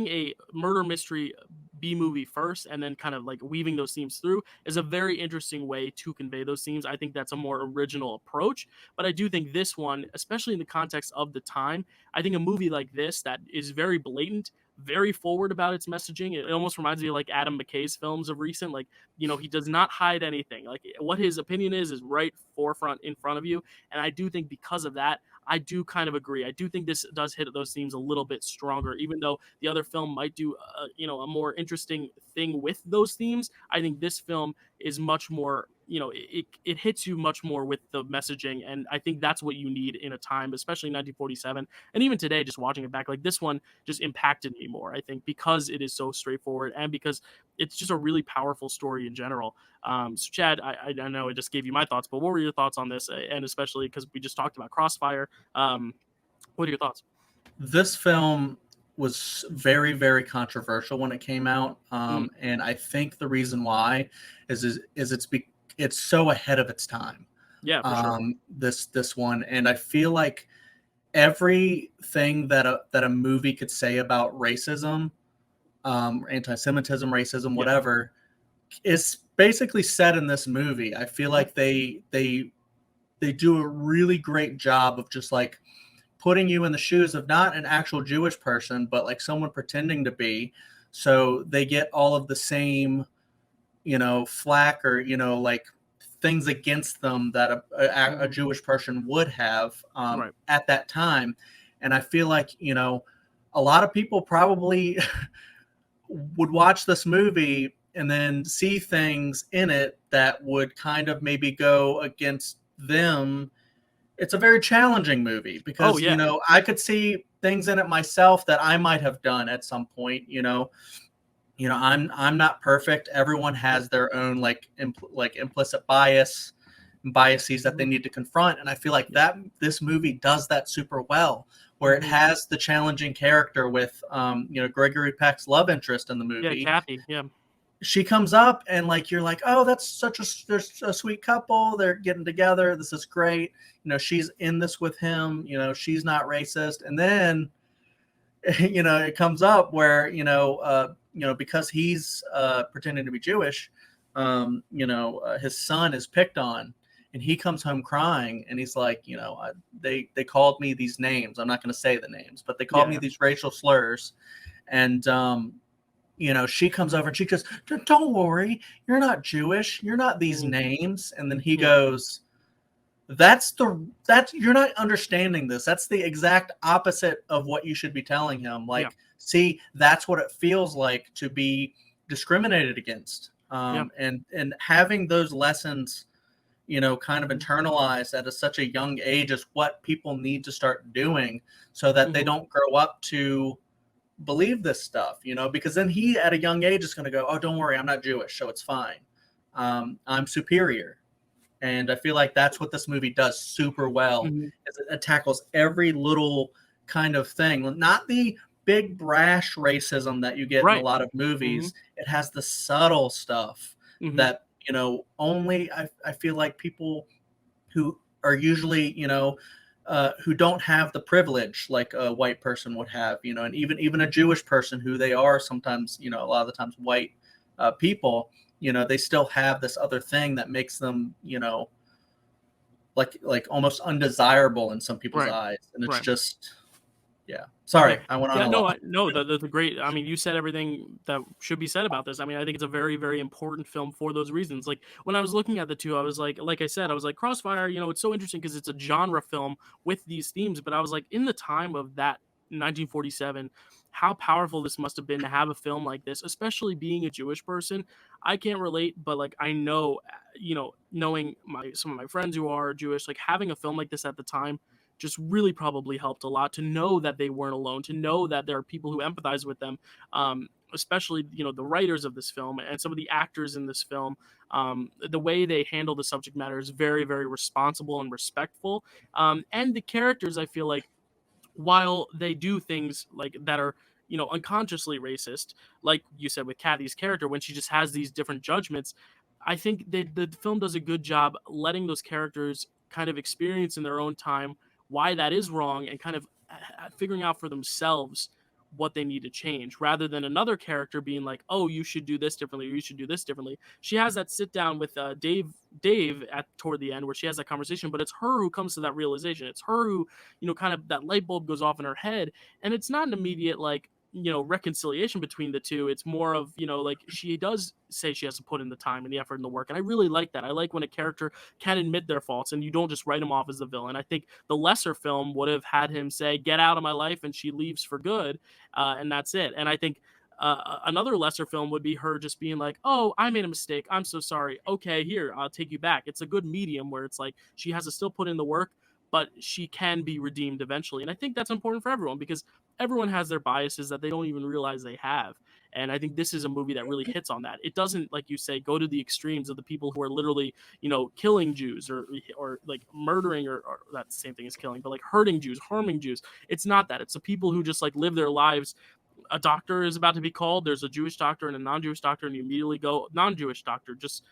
a murder mystery B movie first and then kind of like weaving those themes through is a very interesting way to convey those themes. I think that's a more original approach, but I do think this one, especially in the context of the time, I think a movie like this that is very blatant, very forward about its messaging, it almost reminds me of like Adam McKay's films of recent. Like, he does not hide anything. Like, what his opinion is right forefront in front of you. And I do think because of that, I do kind of agree. I do think this does hit those themes a little bit stronger, even though the other film might do, a more interesting thing with those themes. I think this film is much more, it hits you much more with the messaging, and I think that's what you need in a time, especially 1947, and even today, just watching it back, like this one just impacted me more. I think because it is so straightforward, and because it's just a really powerful story in general. So Chad, I know I just gave you my thoughts, but what were your thoughts on this? And especially because we just talked about Crossfire. What are your thoughts? This film was very, very controversial when it came out, and I think the reason why is it's so ahead of its time. Yeah, for sure. This one, and I feel like everything that a movie could say about racism, anti-Semitism, racism, whatever, is basically said in this movie. I feel like they do a really great job of just like putting you in the shoes of not an actual Jewish person, but like someone pretending to be. So they get all of the same, flack or, like things against them that a Jewish person would have at that time. And I feel like, a lot of people probably would watch this movie and then see things in it that would kind of maybe go against them. It's a very challenging movie because, I could see things in it myself that I might have done at some point. I'm not perfect. Everyone has their own implicit biases that they need to confront. And I feel like this movie does that super well, where it has the challenging character with, Gregory Peck's love interest in the movie. Yeah, Kathy. Yeah. She comes up and you're like, oh, that's they're a sweet couple. They're getting together. This is great. She's in this with him. She's not racist. And then, it comes up where, because he's pretending to be Jewish, his son is picked on, and he comes home crying, and he's like, they called me these names. I'm not going to say the names, but they called me these racial slurs. And, she comes over and she goes, don't worry, you're not Jewish. You're not these names. And then he goes, that's you're not understanding this. That's the exact opposite of what you should be telling him. See, that's what it feels like to be discriminated against. And having those lessons, kind of internalized at such a young age is what people need to start doing so that they don't grow up to believe this stuff, because then he at a young age is going to go, oh, don't worry, I'm not Jewish, so it's fine. I'm superior. And I feel like that's what this movie does super well. Is it tackles every little kind of thing, not the big brash racism that you get in a lot of movies. It has the subtle stuff that, only I feel like people who are usually, who don't have the privilege like a white person would have, and even a Jewish person who they are sometimes, a lot of the times white people, they still have this other thing that makes them, like almost undesirable in some people's eyes. And it's just, Yeah. Sorry, Yeah. I went on Yeah, a no, lot. the great. I mean, you said everything that should be said about this. I mean, I think it's a very, very important film for those reasons. Like when I was looking at the two, I was like I said, I was like, Crossfire. You know, it's so interesting because it's a genre film with these themes. But I was like, in the time of that 1947, how powerful this must have been to have a film like this, especially being a Jewish person. I can't relate, but like I know, knowing some of my friends who are Jewish, like having a film like this at the time just really probably helped a lot to know that they weren't alone, to know that there are people who empathize with them, especially the writers of this film and some of the actors in this film. The way they handle the subject matter is very, very responsible and respectful, and the characters, I feel like, while they do things like that are unconsciously racist, like you said with Kathy's character when she just has these different judgments, I think that the film does a good job letting those characters kind of experience in their own time why that is wrong and kind of figuring out for themselves what they need to change rather than another character being like, oh, you should do this differently or you should do this differently. She has that sit down with Dave at toward the end where she has that conversation, but it's her who comes to that realization. It's her who kind of that light bulb goes off in her head, and it's not an immediate like reconciliation between the two. It's more of like she does say she has to put in the time and the effort and the work, and I really like that. I like when a character can admit their faults and you don't just write him off as the villain. I think the lesser film would have had him say, get out of my life, and she leaves for good, and that's it. And I think another lesser film would be her just being like, oh, I made a mistake, I'm so sorry, okay, here, I'll take you back. It's a good medium where it's like she has to still put in the work, but she can be redeemed eventually. And I think that's important for everyone because everyone has their biases that they don't even realize they have. And I think this is a movie that really hits on that. It doesn't, like you say, go to the extremes of the people who are literally, killing Jews or like murdering or that's the same thing as killing, but like hurting Jews, harming Jews. It's not that. It's the people who just like live their lives. A doctor is about to be called. There's a Jewish doctor and a non-Jewish doctor, and you immediately go non-Jewish doctor, just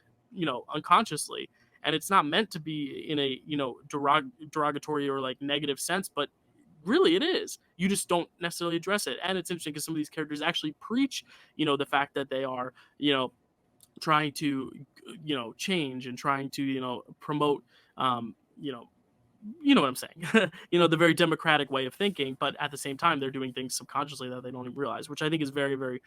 unconsciously. And it's not meant to be in a derogatory or like negative sense, but really it is. You just don't necessarily address it. And it's interesting because some of these characters actually preach the fact that they are trying to change and trying to promote what I'm saying, the very democratic way of thinking, but at the same time they're doing things subconsciously that they don't even realize, which I think is very, very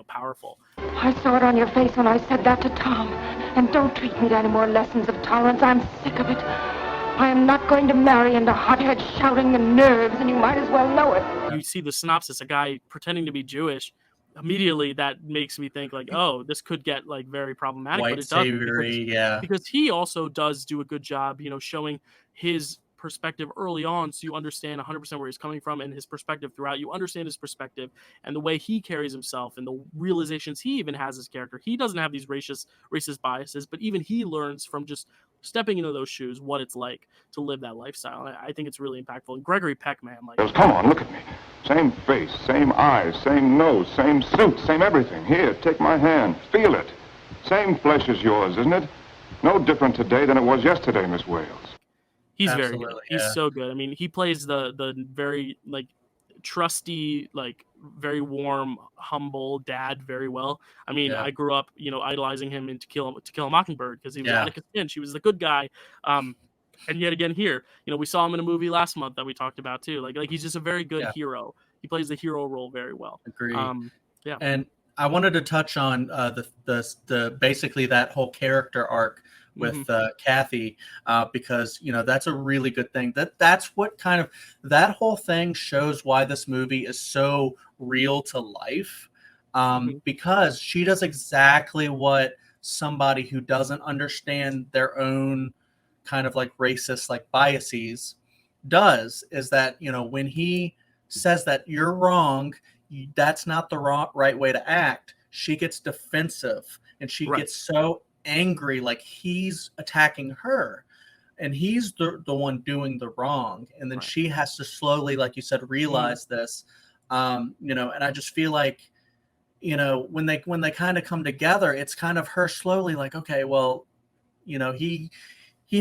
powerful. I saw it on your face when I said that to Tom. And don't treat me to any more lessons of tolerance. I'm sick of it. I am not going to marry into hothead shouting and nerves, and you might as well know it. You see the synopsis, a guy pretending to be Jewish. Immediately that makes me think like, oh, this could get like very problematic. White but it doesn't, savory, yeah. Because he also does do a good job, showing his perspective early on, so you understand 100% where he's coming from and his perspective throughout. You understand his perspective and the way he carries himself and the realizations he even has as character. He doesn't have these racist biases, but even he learns from just stepping into those shoes what it's like to live that lifestyle. And I think it's really impactful. And Gregory Peck, man, like, Come on, look at me. Same face, same eyes, same nose, same suit, same everything. Here, take my hand. Feel it. Same flesh as yours, isn't it? No different today than it was yesterday, Miss Wales. He's Absolutely, very good. yeah. He's so good. I mean, he plays the very like trusty, like very warm, humble dad very well. I mean, Yeah. I grew up, idolizing him in To Kill a Mockingbird because he was Yeah. Atticus Finch. He was the good guy. And yet again here, we saw him in a movie last month that we talked about too. Like he's just a very good hero. He plays the hero role very well. Agreed. Yeah. And I wanted to touch on the basically that whole character arc with Kathy, because that's a really good thing. That's what kind of that whole thing shows why this movie is so real to life, because she does exactly what somebody who doesn't understand their own kind of like racist like biases does. Is that when he says that you're wrong, that's not the right way to act, she gets defensive and she gets so angry, like he's attacking her and he's the one doing the wrong, and then she has to slowly, like you said, realize this, and I just feel like when they kind of come together, it's kind of her slowly like, okay, well, he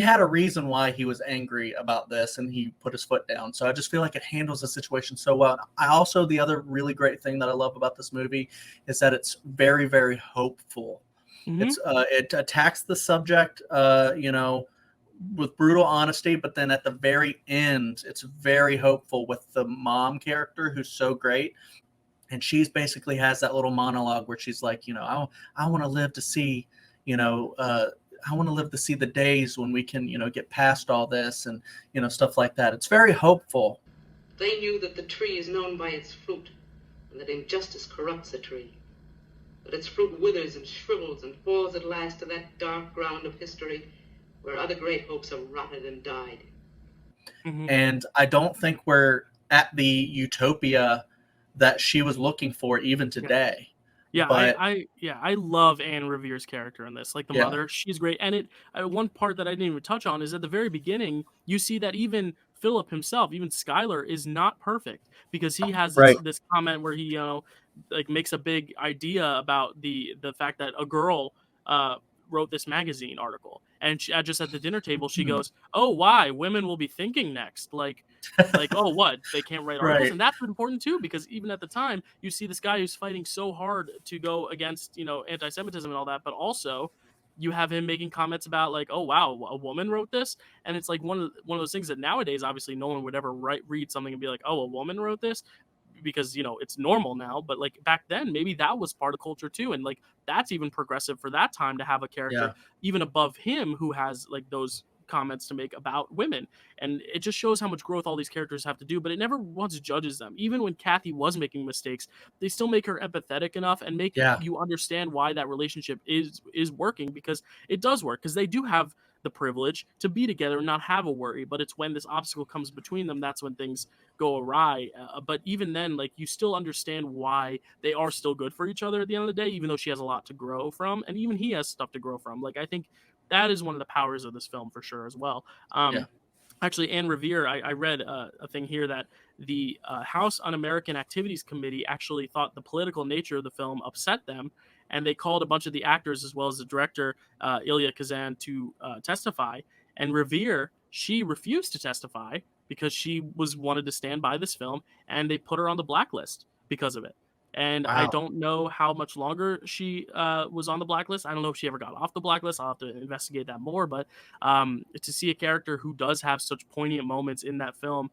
had a reason why he was angry about this and he put his foot down. So I just feel like it handles the situation so well. The other really great thing that I love about this movie is that it's very, very hopeful. It attacks the subject, with brutal honesty, but then at the very end, it's very hopeful with the mom character who's so great. And she's basically has that little monologue where she's like, I want to live to see, I want to live to see the days when we can, get past all this and, stuff like that. It's very hopeful. They knew that the tree is known by its fruit, and that injustice corrupts the tree. That its fruit withers and shrivels and falls at last to that dark ground of history where other great hopes have rotted and died. Mm-hmm. And I don't think we're at the utopia that she was looking for even today. Yeah, but, I love Anne Revere's character in this. Like the mother, she's great. And one part that I didn't even touch on is at the very beginning, you see that even Philip himself, even Skylar, is not perfect because he has this comment where he, makes a big idea about the fact that a girl wrote this magazine article, and just at the dinner table she goes, "Oh, why women will be thinking next?" Like oh, what, they can't write articles? And that's important too, because even at the time you see this guy who's fighting so hard to go against anti-Semitism and all that, but also you have him making comments about like, oh wow, a woman wrote this, and it's like one of those things that nowadays obviously no one would ever read something and be like, oh, a woman wrote this, because it's normal now, but like back then maybe that was part of culture too, and like that's even progressive for that time to have a character even above him who has like those comments to make about women. And it just shows how much growth all these characters have to do, but it never once judges them. Even when Kathy was making mistakes, they still make her empathetic enough and make you understand why that relationship is working, because it does work, because they do have the privilege to be together and not have a worry, but it's when this obstacle comes between them, that's when things go awry. But even then, like, you still understand why they are still good for each other at the end of the day, even though she has a lot to grow from, and even he has stuff to grow from. Like, I think that is one of the powers of this film for sure as well. Actually, Anne Revere, I read a thing here that the House Un-American Activities Committee actually thought the political nature of the film upset them, and they called a bunch of the actors as well as the director, Elia Kazan, to testify. And Revere, she refused to testify because she wanted to stand by this film, and they put her on the blacklist because of it. And I don't know how much longer she was on the blacklist. I don't know if she ever got off the blacklist. I'll have to investigate that more. But to see a character who does have such poignant moments in that film,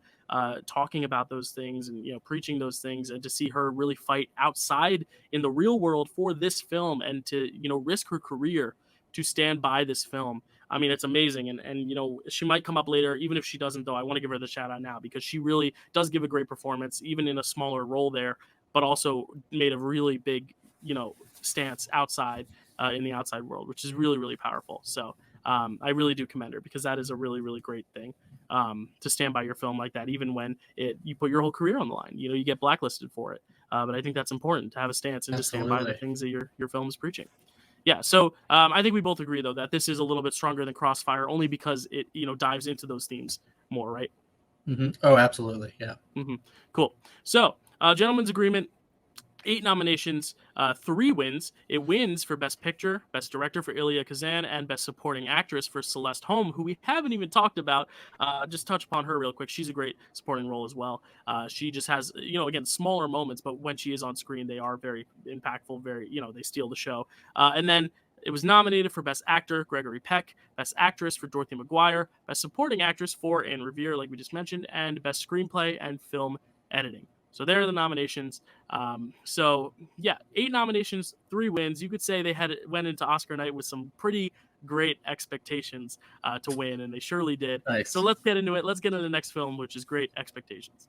talking about those things and preaching those things, and to see her really fight outside in the real world for this film, and to risk her career to stand by this film. I mean, it's amazing. And she might come up later. Even if she doesn't, though, I want to give her the shout out now, because she really does give a great performance, even in a smaller role there, but also made a really big, stance outside in the outside world, which is really, really powerful. So I really do commend her, because that is a really, really great thing, to stand by your film like that, even when you put your whole career on the line. You get blacklisted for it. But I think that's important, to have a stance and to stand by the things that your film is preaching. Yeah, so I think we both agree, though, that this is a little bit stronger than Crossfire, only because it dives into those themes more, right? Mm-hmm. Oh, absolutely, yeah. Mm-hmm. Cool. So, Gentleman's Agreement, 8 nominations, 3 wins. It wins for Best Picture, Best Director for Elia Kazan, and Best Supporting Actress for Celeste Holm, who we haven't even talked about. Just touch upon her real quick. She's a great supporting role as well. She just has, again, smaller moments, but when she is on screen, they are very impactful, very, they steal the show. And then it was nominated for Best Actor, Gregory Peck, Best Actress for Dorothy McGuire, Best Supporting Actress for Anne Revere, like we just mentioned, and Best Screenplay and Film Editing. So there are the nominations. 8 nominations, 3 wins. You could say they went into Oscar night with some pretty great expectations to win, and they surely did. Nice. So let's get into it. Let's get into the next film, which is Great Expectations.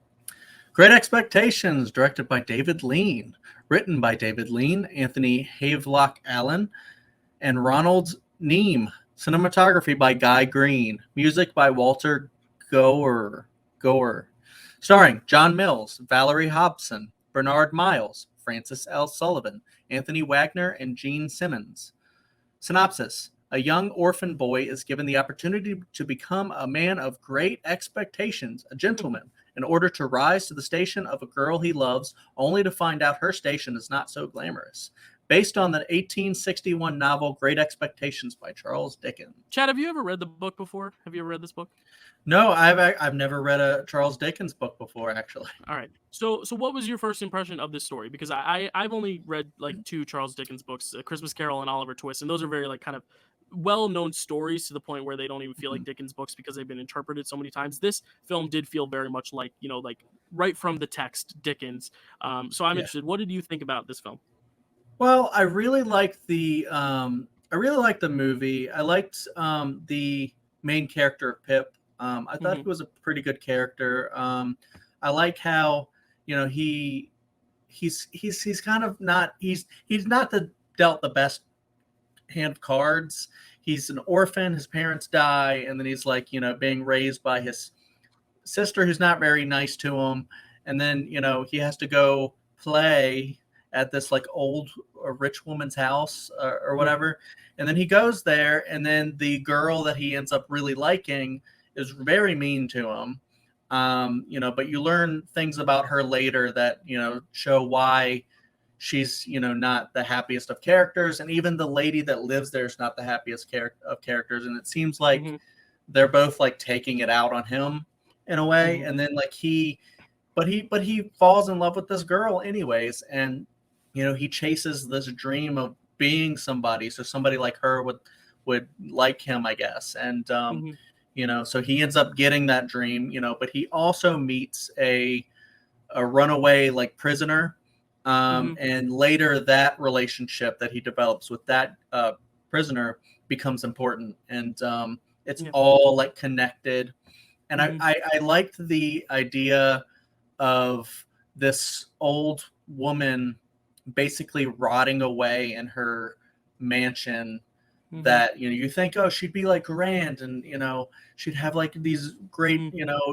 Great Expectations, directed by David Lean, written by David Lean, Anthony Havelock Allen, and Ronald Neame. Cinematography by Guy Green. Music by Walter Goer. Starring John Mills, Valerie Hobson, Bernard Miles, Francis L. Sullivan, Anthony Wagner, and Gene Simmons. Synopsis. A young orphan boy is given the opportunity to become a man of great expectations, a gentleman, in order to rise to the station of a girl he loves, only to find out her station is not so glamorous. Based on the 1861 novel Great Expectations by Charles Dickens. Chad, have you ever read the book before? Have you ever read this book? No, I've never read a Charles Dickens book before, actually. All right. So what was your first impression of this story? Because I've only read like 2 Charles Dickens books, A Christmas Carol and Oliver Twist, and those are very like kind of well-known stories to the point where they don't even feel like Dickens books because they've been interpreted so many times. This film did feel very much like, like right from the text Dickens. So I'm interested. What did you think about this film? Well, I really liked the movie. I liked the main character of Pip. I thought he was a pretty good character. I like how he's kind of not he's not dealt the best hand of cards. He's an orphan. His parents die, and then he's like being raised by his sister, who's not very nice to him. And then he has to go play at this like old rich woman's house or whatever. And then he goes there, and then the girl that he ends up really liking is very mean to him. But you learn things about her later that show why she's not the happiest of characters, and even the lady that lives there is not the happiest of characters. And it seems like they're both like taking it out on him in a way. And then like he falls in love with this girl anyways, and he chases this dream of being somebody, so somebody like her would like him, I guess. And so he ends up getting that dream, but he also meets a runaway like prisoner. And later that relationship that he develops with that prisoner becomes important, and it's all like connected. And I liked the idea of this old woman basically rotting away in her mansion, that you think, oh, she'd be like grand, and she'd have like these great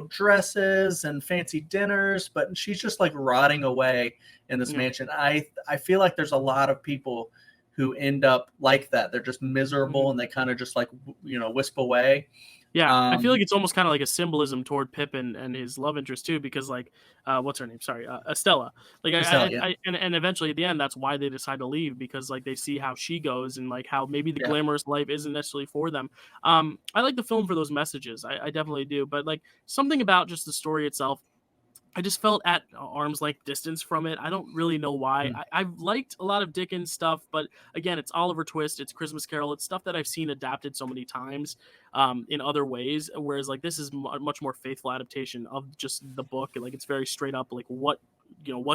dresses and fancy dinners, but she's just like rotting away in this mansion. I feel like there's a lot of people who end up like that. They're just miserable, and they kind of just like wisp away. Yeah, I feel like it's almost kind of like a symbolism toward Pip and his love interest too, because like, what's her name? Sorry, Estella. Like, Estella, and eventually at the end, that's why they decide to leave, because like they see how she goes, and like how maybe the glamorous life isn't necessarily for them. I like the film for those messages. I definitely do, but like something about just the story itself, I just felt at arm's length distance from it. I don't really know why. I've liked a lot of Dickens stuff, but again, it's Oliver Twist, it's Christmas Carol, it's stuff that I've seen adapted so many times in other ways. Whereas like this is a much more faithful adaptation of just the book. Like it's very straight up, like what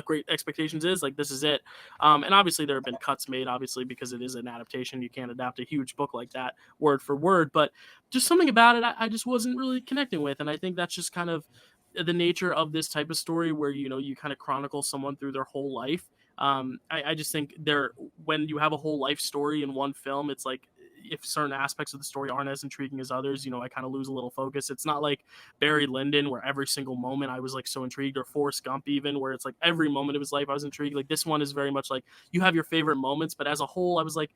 Great Expectations is. Like this is it. And obviously there have been cuts made, obviously, because it is an adaptation. You can't adapt a huge book like that word for word. But just something about it I just wasn't really connecting with, and I think that's just kind of the nature of this type of story, where you kind of chronicle someone through their whole life. I just think when you have a whole life story in one film, it's like if certain aspects of the story aren't as intriguing as others, I kind of lose a little focus. It's not like Barry Lyndon, where every single moment I was like so intrigued, or Forrest Gump even, where it's like every moment of his life I was intrigued. Like this one is very much like you have your favorite moments, but as a whole I was like,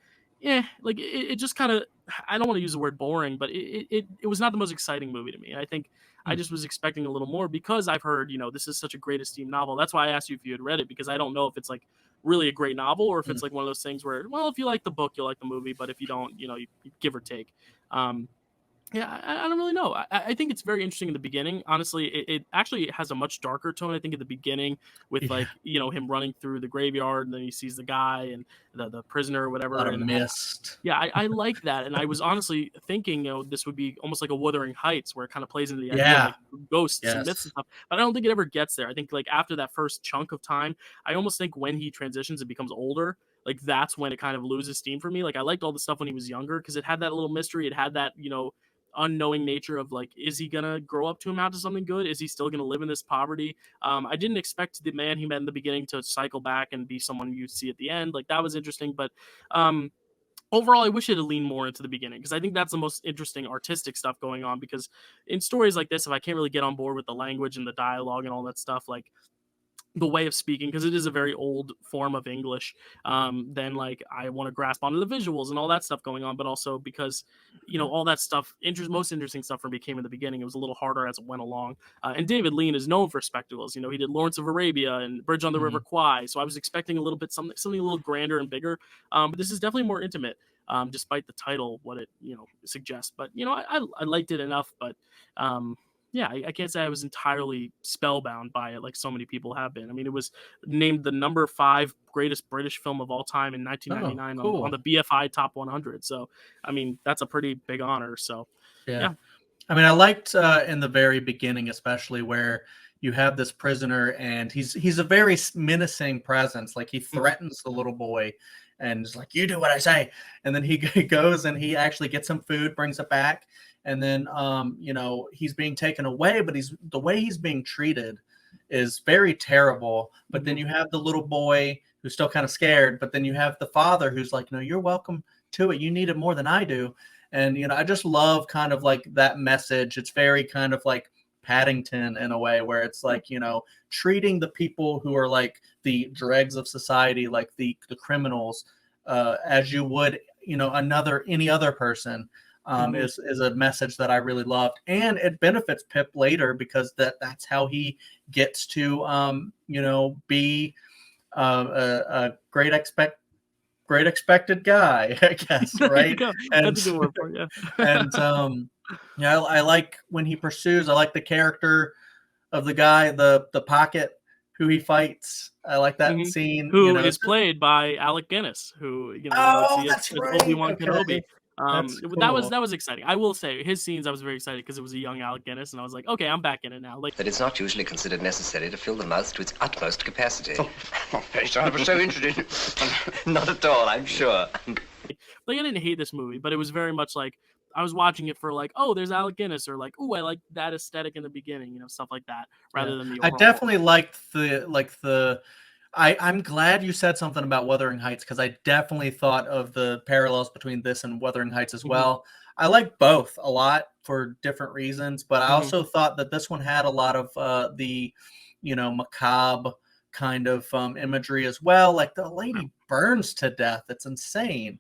like it just kind of, I don't want to use the word boring, but it was not the most exciting movie to me. I think I just was expecting a little more, because I've heard, this is such a great esteemed novel. That's why I asked you if you had read it, because I don't know if it's like really a great novel, or if it's like one of those things where, well, if you like the book, you'll like the movie, but if you don't, you give or take. I don't really know. I think it's very interesting in the beginning. Honestly, it actually has a much darker tone, I think, at the beginning, with like, him running through the graveyard, and then he sees the guy and the prisoner or whatever. A lot of mist. I like that. And I was honestly thinking, this would be almost like a Wuthering Heights, where it kind of plays into the idea of like ghosts and myths and stuff. But I don't think it ever gets there. I think like after that first chunk of time, I almost think when he transitions and becomes older, like that's when it kind of loses steam for me. Like I liked all the stuff when he was younger, because it had that little mystery. It had that, unknowing nature of like, is he gonna grow up to amount to something good? Is he still gonna live in this poverty? I didn't expect the man he met in the beginning to cycle back and be someone you see at the end. Like that was interesting, but overall, I wish it had leaned more into the beginning, because I think that's the most interesting artistic stuff going on. Because in stories like this, if I can't really get on board with the language and the dialogue and all that stuff, like the way of speaking, because it is a very old form of English, then like I want to grasp onto the visuals and all that stuff going on, but also because all that stuff, most interesting stuff for me came in the beginning. It was a little harder as it went along. And David Lean is known for spectacles. He did Lawrence of Arabia and Bridge on the River Kwai, so I was expecting a little bit something a little grander and bigger. But this is definitely more intimate, despite the title, what it suggests. But I liked it enough, but yeah, I can't say I was entirely spellbound by it like so many people have been. I mean, it was named the number 5 greatest British film of all time in Oh, 1999 on cool. the BFI Top 100. So, I mean, that's a pretty big honor. So, Yeah. yeah. I mean, I liked in the very beginning, especially where you have this prisoner and he's a very menacing presence. Like he threatens the little boy and is like, "You do what I say." And then he goes and he actually gets some food, brings it back, and then you know, he's being taken away, but the way he's being treated is very terrible. But then you have the little boy who's still kind of scared, but then you have the father who's like, "No, you're welcome to it. You need it more than I do." And, you know, I just love kind of like that message. It's very kind of like Paddington in a way where it's like, you know, treating the people who are like the dregs of society, like the criminals, as you would, you know, any other person, is a message that I really loved. And it benefits Pip later because that's how he gets to, you know, be a great expected guy, I guess, There you right? go. And That's a good word for it, yeah. and yeah, I like when he pursues. I like the character of the guy, the pocket who he fights. I like that scene. You Who know, is played by Alec Guinness, who, you know, you would oh, see that's as right. Obi-Wan Okay, Kenobi. that's That cool. was exciting. I will say his scenes I was very excited because it was a young Alec Guinness, and I was like, okay, I'm back in it now. Like That it's not usually considered necessary to fill the mouth to its utmost capacity. I was so interested. Not at all, I'm sure. I didn't hate this movie, but it was very much like I was watching it for like, oh, there's Alec Guinness, or like, oh, I like that aesthetic in the beginning, you know, stuff like that, rather than the I overall. definitely liked the. I'm glad you said something about Wuthering Heights because I definitely thought of the parallels between this and Wuthering Heights as well. I like both a lot for different reasons, but I also thought that this one had a lot of the, you know, macabre kind of imagery as well. Like the lady burns to death. It's insane.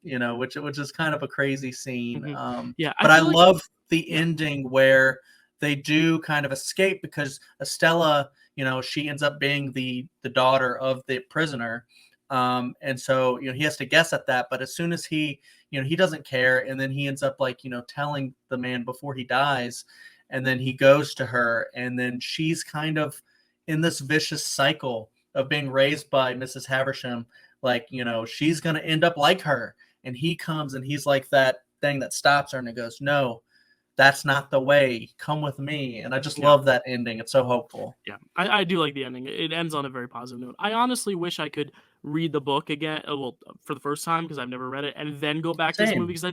You know, which is kind of a crazy scene. But I love the ending where they do kind of escape because Estella, you know, she ends up being the daughter of the prisoner. And so, you know, he has to guess at that. But as soon as he, you know, he doesn't care. And then he ends up like, you know, telling the man before he dies. And then he goes to her. And then she's kind of in this vicious cycle of being raised by Mrs. Havisham. Like, you know, she's going to end up like her. And he comes and he's like that thing that stops her and it goes, no, that's not the way. Come with me. And I just love that ending. It's so hopeful. Yeah, I do like the ending. It ends on a very positive note. I honestly wish I could read the book again, well, for the first time because I've never read it, and then go back to this movie because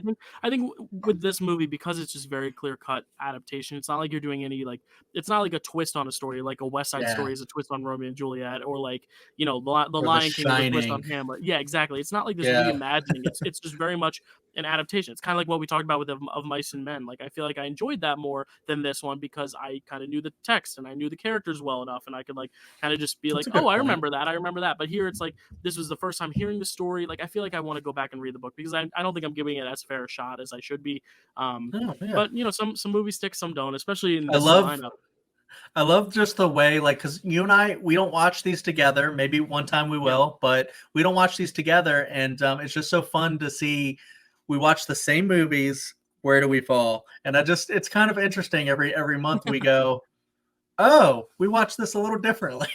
I think with this movie, because it's just very clear cut adaptation. It's not like you're doing any like, it's not like a twist on a story like a West Side Story is a twist on Romeo and Juliet, or like, you know, the Lion King is a twist on Hamlet. Yeah, exactly. It's not like this reimagining. It's just very much an adaptation. It's kind of like what we talked about with of Mice and Men. Like I feel like I enjoyed that more than this one because I kind of knew the text and I knew the characters well enough, and I could like kind of just be like, oh, I remember that. But here it's like this was the first time hearing the story. Like I feel like I want to go back and read the book because I don't think I'm giving it as fair a shot as I should be. But you know, some movies stick, some don't, especially in this lineup. I love just the way, like, because you and I, we don't watch these together. Maybe one time we will, but we don't watch these together, and it's just so fun to see. We watch the same movies. Where do we fall? And it's kind of interesting. Every month we go, oh, we watch this a little differently.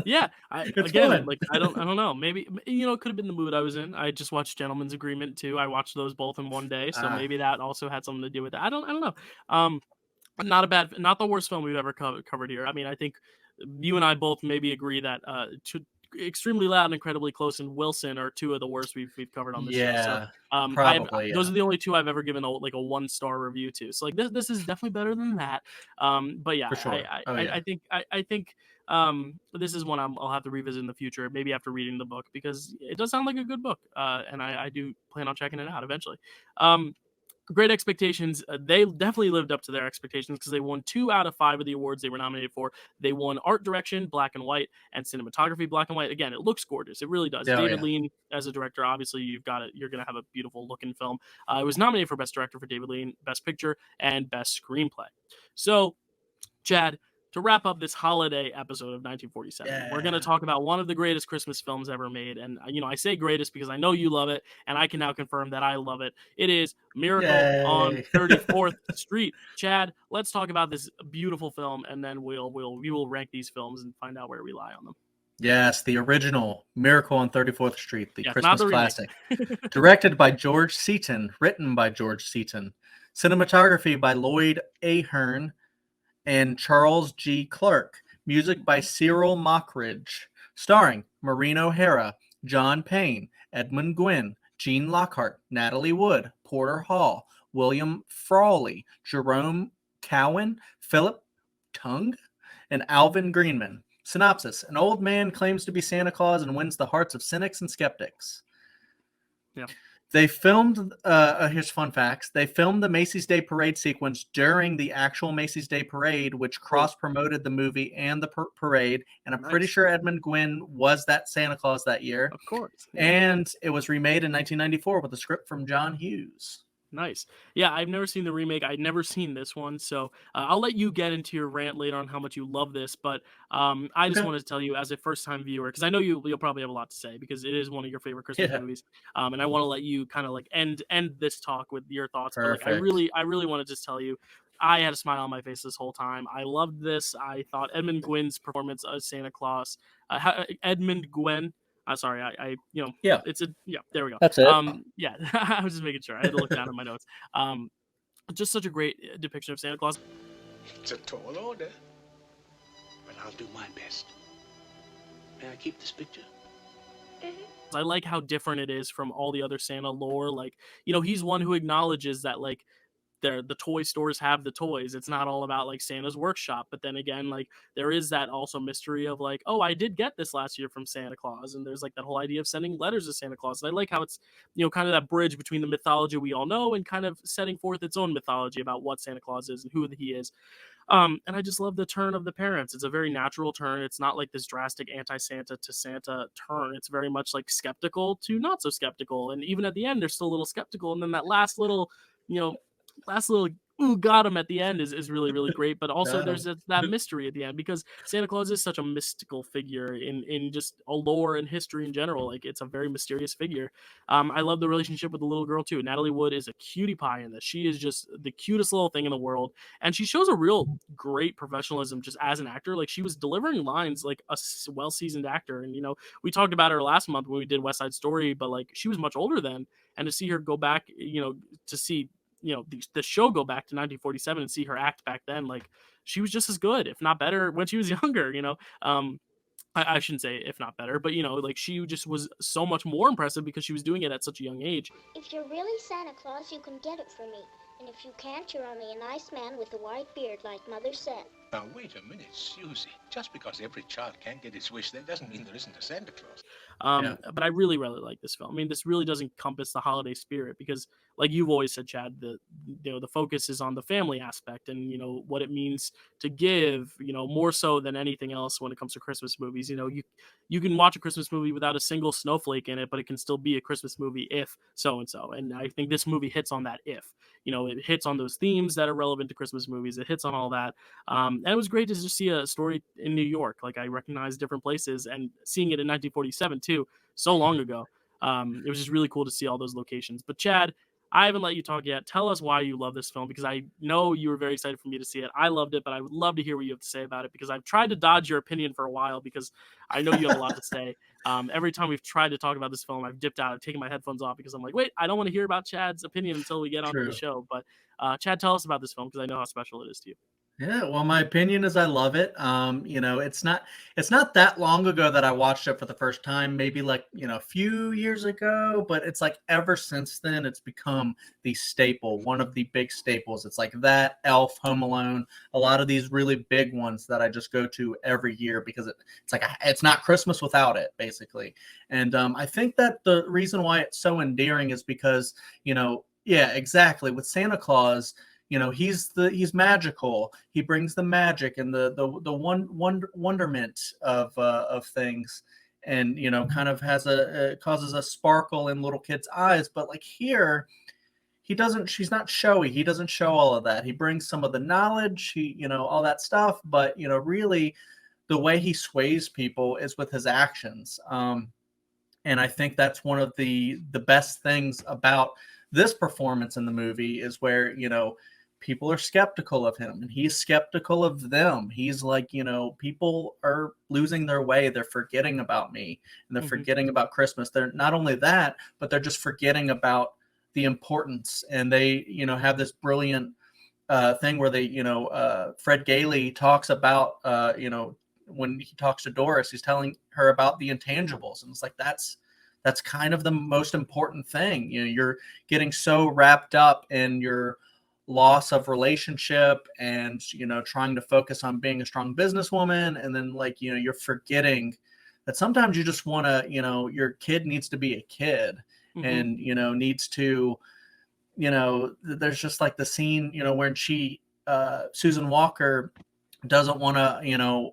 Yeah, it's fun. like I don't know. Maybe, you know, it could have been the mood I was in. I just watched Gentleman's Agreement too. I watched those both in one day, so maybe that also had something to do with it. I don't know. Not the worst film we've ever covered here. I mean, I think you and I both maybe agree that Extremely Loud and Incredibly Close and Wilson are two of the worst we've covered on this show. So, probably. Those are the only two I've ever given a 1-star review to. So like this is definitely better than that. But yeah, for sure. I think this is one I'll have to revisit in the future, maybe after reading the book, because it does sound like a good book, and I do plan on checking it out eventually. Great Expectations, they definitely lived up to their expectations because they won 2 out of 5 of the awards they were nominated for. They won art direction, black and white, and cinematography, black and white. Again, it looks gorgeous. It really does. David Lean as a director, obviously you're going to have a beautiful looking film. It was nominated for Best Director for David Lean, Best Picture, and Best Screenplay. So, Chad, to wrap up this holiday episode of 1947. We're going to talk about one of the greatest Christmas films ever made. And, I say greatest because I know you love it, and I can now confirm that I love it. It is Miracle on 34th Street. Chad, let's talk about this beautiful film, and then we will rank these films and find out where we lie on them. Yes, the original Miracle on 34th Street, the Christmas the classic. Directed by George Seaton, written by George Seaton. Cinematography by Lloyd Ahern and Charles G. Clark. Music by Cyril Mockridge. Starring Maureen O'Hara, John Payne, Edmund Gwynn, Gene Lockhart, Natalie Wood, Porter Hall, William Frawley, Jerome Cowan, Philip Tung, and Alvin Greenman. Synopsis: an old man claims to be Santa Claus and wins the hearts of cynics and skeptics. Yeah. They filmed, here's fun facts. They filmed the Macy's Day Parade sequence during the actual Macy's Day Parade, which cross-promoted the movie and the parade. And I'm pretty sure Edmund Gwynn was that Santa Claus that year. Of course. Yeah. And it was remade in 1994 with a script from John Hughes. Nice. Yeah, I've never seen the remake. I'd never seen this one. So I'll let you get into your rant later on how much you love this. But I just wanted to tell you as a first-time viewer, because I know you'll probably have a lot to say because it is one of your favorite Christmas movies. And I want to let you kind of like end this talk with your thoughts. Perfect. But I really want to just tell you, I had a smile on my face this whole time. I loved this. I thought Edmund Gwynn's performance as Santa Claus, Edmund Gwynn. Sorry, there we go. That's it. Yeah, I was just making sure. I had to look down at my notes. Just such a great depiction of Santa Claus. It's a tall order, but I'll do my best. May I keep this picture? I like how different it is from all the other Santa lore. Like, he's one who acknowledges that, like, the toy stores have the toys. It's not all about like Santa's workshop. But then again, like there is that also mystery of like, oh, I did get this last year from Santa Claus. And there's like that whole idea of sending letters to Santa Claus. And I like how it's, kind of that bridge between the mythology we all know and kind of setting forth its own mythology about what Santa Claus is and who he is. And I just love the turn of the parents. It's a very natural turn. It's not like this drastic anti-Santa to Santa turn. It's very much like skeptical to not so skeptical. And even at the end, they're still a little skeptical. And then that last little ooh, got him at the end is really, really great. But also there's that mystery at the end because Santa Claus is such a mystical figure in just a lore and history in general. Like it's a very mysterious figure. I love the relationship with the little girl too. Natalie Wood is a cutie pie in this. She is just the cutest little thing in the world. And she shows a real great professionalism just as an actor. Like she was delivering lines like a well-seasoned actor. And, we talked about her last month when we did West Side Story, but like she was much older then. And to see her go back, to see the show go back to 1947 and see her act back then, like she was just as good, if not better, when she was younger. I shouldn't say if not better, but like she just was so much more impressive because she was doing it at such a young age. If you're really Santa Claus, you can get it for me. And if you can't, you're only a nice man with a white beard, like Mother said. Now, wait a minute, Susie. Just because every child can't get his wish, that doesn't mean there isn't a Santa Claus. But I really, really like this film. I mean, this really does encompass the holiday spirit because, like you've always said, Chad, the focus is on the family aspect and, what it means to give, more so than anything else when it comes to Christmas movies. You can watch a Christmas movie without a single snowflake in it, but it can still be a Christmas movie if so-and-so. And I think this movie hits on that if. It hits on those themes that are relevant to Christmas movies. It hits on all that. And it was great to just see a story in New York. Like I recognize different places and seeing it in 1947 too, so long ago. It was just really cool to see all those locations. But Chad, I haven't let you talk yet. Tell us why you love this film because I know you were very excited for me to see it. I loved it, but I would love to hear what you have to say about it because I've tried to dodge your opinion for a while because I know you have a lot to say. Every time we've tried to talk about this film, I've dipped out. I've taken my headphones off because I'm like, wait, I don't want to hear about Chad's opinion until we get onto the show. But Chad, tell us about this film because I know how special it is to you. Yeah, well, my opinion is I love it. It's not that long ago that I watched it for the first time, maybe like, a few years ago, but it's like ever since then it's become the staple, one of the big staples. It's like that, Elf, Home Alone, a lot of these really big ones that I just go to every year because it's like it's not Christmas without it, basically. And I think that the reason why it's so endearing is because, yeah, exactly. With Santa Claus, he's magical. He brings the magic and the wonderment of things, and kind of has causes a sparkle in little kids' eyes. But like here, she's not showy. He doesn't show all of that. He brings some of the knowledge, all that stuff, but really the way he sways people is with his actions. And I think that's one of the best things about this performance in the movie is where, people are skeptical of him and he's skeptical of them. He's like, people are losing their way. They're forgetting about me and they're forgetting about Christmas. They're not only that, but they're just forgetting about the importance. And they, have this brilliant thing where they, Fred Gailey talks about, when he talks to Doris, he's telling her about the intangibles. And it's like, that's kind of the most important thing. You're getting so wrapped up in your loss of relationship and, trying to focus on being a strong businesswoman. And then you're forgetting that sometimes you just want to, your kid needs to be a kid and, needs to, there's just like the scene, when Susan Walker doesn't want to,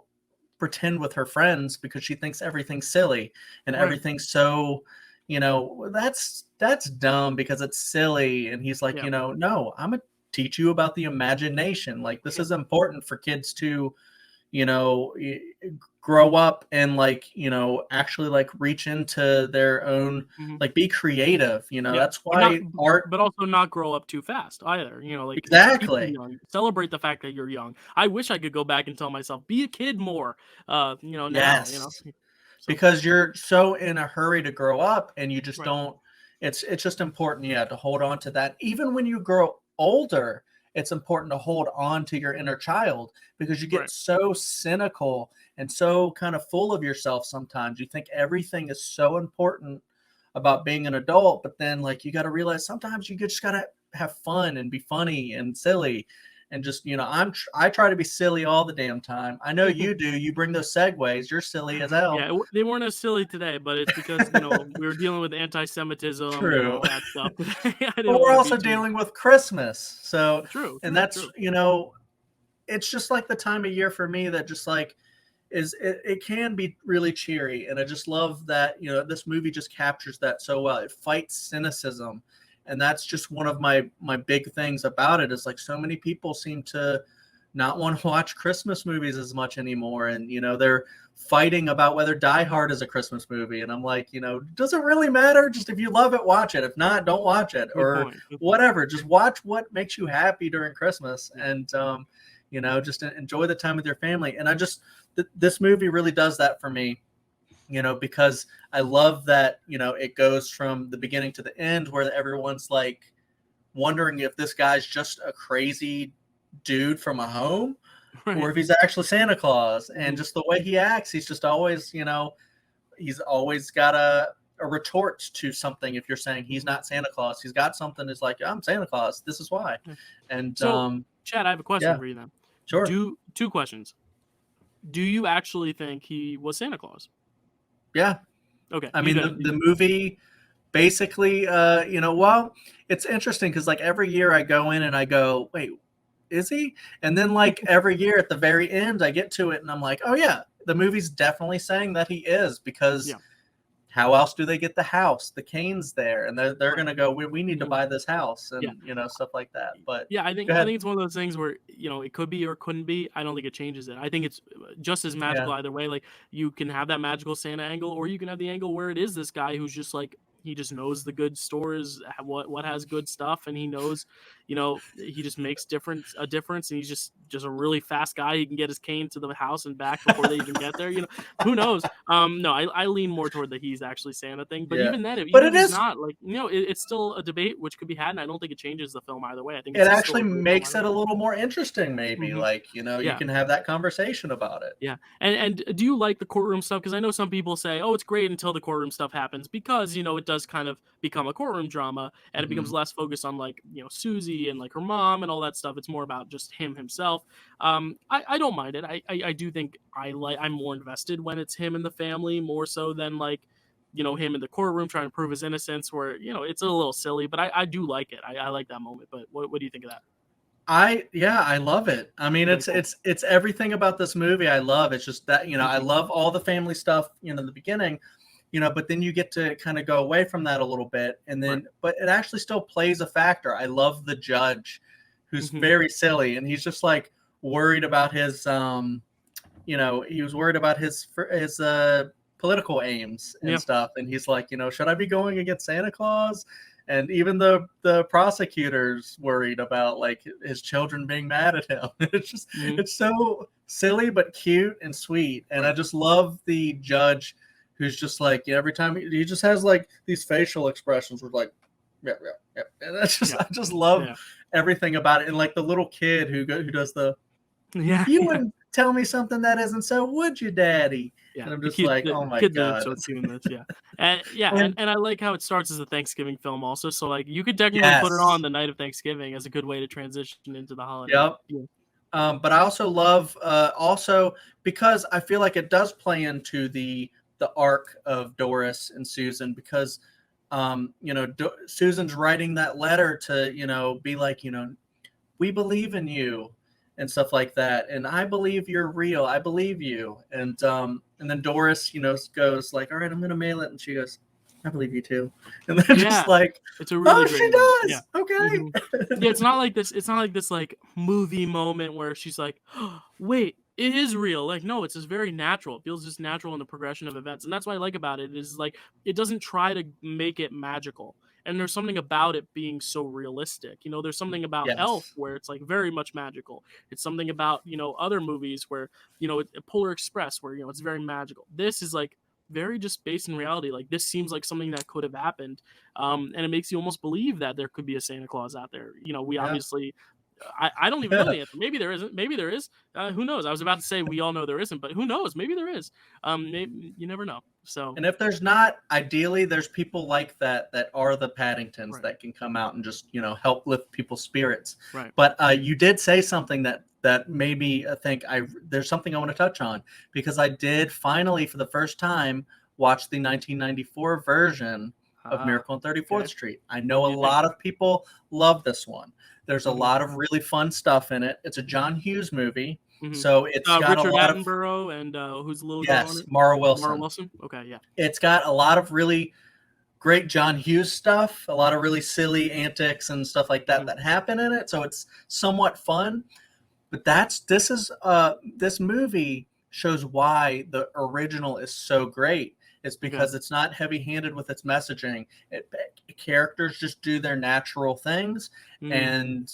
pretend with her friends because she thinks everything's silly and everything's so, that's dumb because it's silly. And he's like, no, I'm gonna teach you about the imagination. Like this is important for kids to, grow up and actually reach into their own, be creative. That's why art, but also not grow up too fast either. Exactly. Celebrate the fact that you're young. I wish I could go back and tell myself, be a kid more. Now, yes. So. Because you're so in a hurry to grow up and you just don't. It's just important, to hold on to that. Even when you grow older, it's important to hold on to your inner child because you get so cynical and so kind of full of yourself sometimes. You think everything is so important about being an adult, but then you got to realize sometimes you just got to have fun and be funny and silly. And just, I try to be silly all the damn time. I know you do. You bring those segues. You're silly as hell. Yeah, they weren't as silly today, but it's because, we were dealing with anti-Semitism and all that stuff. But we're also dealing with Christmas. So, true. That's, it's just like the time of year for me that just it can be really cheery. And I just love that, this movie just captures that so well. It fights cynicism. And that's just one of my big things about it is so many people seem to not want to watch Christmas movies as much anymore. And, they're fighting about whether Die Hard is a Christmas movie. And I'm like, does it really matter? Just if you love it, watch it. If not, don't watch it or whatever. Just watch what makes you happy during Christmas and, just enjoy the time with your family. And this movie really does that for me. Because I love that, it goes from the beginning to the end where everyone's wondering if this guy's just a crazy dude from a home or if he's actually Santa Claus. And just the way he acts, he's just always, he's always got a retort to something. If you're saying he's not Santa Claus, he's got something that's I'm Santa Claus. This is why. And so, Chad, I have a question for you then. Sure. Two questions. Do you actually think he was Santa Claus? Yeah. Okay. I mean, the movie basically, well, it's interesting because every year I go in and I go, wait, is he? And then every year at the very end, I get to it and I'm like, oh yeah, the movie's definitely saying that he is because how else do they get the house? The Kane's there and they're going to go, we need to buy this house and, stuff like that. But I think it's one of those things where, it could be or couldn't be. I don't think it changes it. I think it's just as magical either way. You can have that magical Santa angle or you can have the angle where it is this guy who's just he just knows the good stores, what has good stuff. And he knows, he just makes a difference. And he's just a really fast guy. He can get his cane to the house and back before they even get there. Who knows? No, I lean more toward that he's actually Santa thing. But even then, even if it's not it's still a debate which could be had. And I don't think it changes the film either way. I think it actually makes it a little more interesting. Maybe you can have that conversation about it. Yeah. And do you like the courtroom stuff? Because I know some people say, oh, it's great until the courtroom stuff happens because, it does kind of become a courtroom drama and it becomes less focused on Susie and her mom and all that stuff. It's more about just himself. I don't mind it. I do think I'm more invested when it's him and the family more so than him in the courtroom trying to prove his innocence where, it's a little silly, but I do like it. I like that moment. But what do you think of that? I love it. I mean, it's everything about this movie I love. It's just that, I love all the family stuff, in the beginning. but then you get to kind of go away from that a little bit, and then but it actually still plays a factor. I love the judge, who's very silly, and he's just like worried about his he was worried about his political aims and stuff, and he's like, should I be going against Santa Claus? And even the prosecutor's worried about like his children being mad at him. It's just it's so silly but cute and sweet, and I just love the judge who's just like every time he just has like these facial expressions where like yeah, and that's just I just love everything about it, and like the little kid who does the you wouldn't tell me something that isn't so, would you, Daddy? Yeah, and I'm just like, oh my god, so cute in this, and I like how it starts as a Thanksgiving film also. So like you could definitely put it on the night of Thanksgiving as a good way to transition into the holiday. Yep. Yeah. But I also love also because I feel like it does play into the arc of Doris and Susan, because Susan's writing that letter to be like, we believe in you and stuff like that, and I believe you're real. I believe you. And then Doris, goes like, all right, I'm gonna mail it, and she goes, I believe you too. And then just like, it's a really great she moment. does. Okay. It's not like this like movie moment where she's like, oh, wait, it is real. Like, no, it's just very natural. It feels just natural in the progression of events, and that's what I like about it. Is like it doesn't try to make it magical. And there's something about it being so realistic. There's something about Elf where it's like very much magical. It's something about, other movies where, Polar Express where, it's very magical. This is like very just based in reality. Like this seems like something that could have happened. And it makes you almost believe that there could be a Santa Claus out there. We obviously, I don't even know the answer. Maybe there isn't. Maybe there is. Who knows? I was about to say we all know there isn't, but who knows? Maybe there is. Maybe, you never know. So, and if there's not, ideally, there's people like that are the Paddingtons that can come out and just help lift people's spirits. Right. But you did say something that made me think there's something I want to touch on, because I did finally for the first time watch the 1994 version of Miracle on 34th Street. I know a lot of people love this one. There's a lot of really fun stuff in it. It's a John Hughes movie, so it's got Richard a lot Attenborough and who's the little girl on it? Mara Wilson. Mara Wilson. Okay, yeah. It's got a lot of really great John Hughes stuff, a lot of really silly antics and stuff like that that happen in it. So it's somewhat fun. But this movie shows why the original is so great. It's because it's not heavy-handed with its messaging. Characters just do their natural things. And,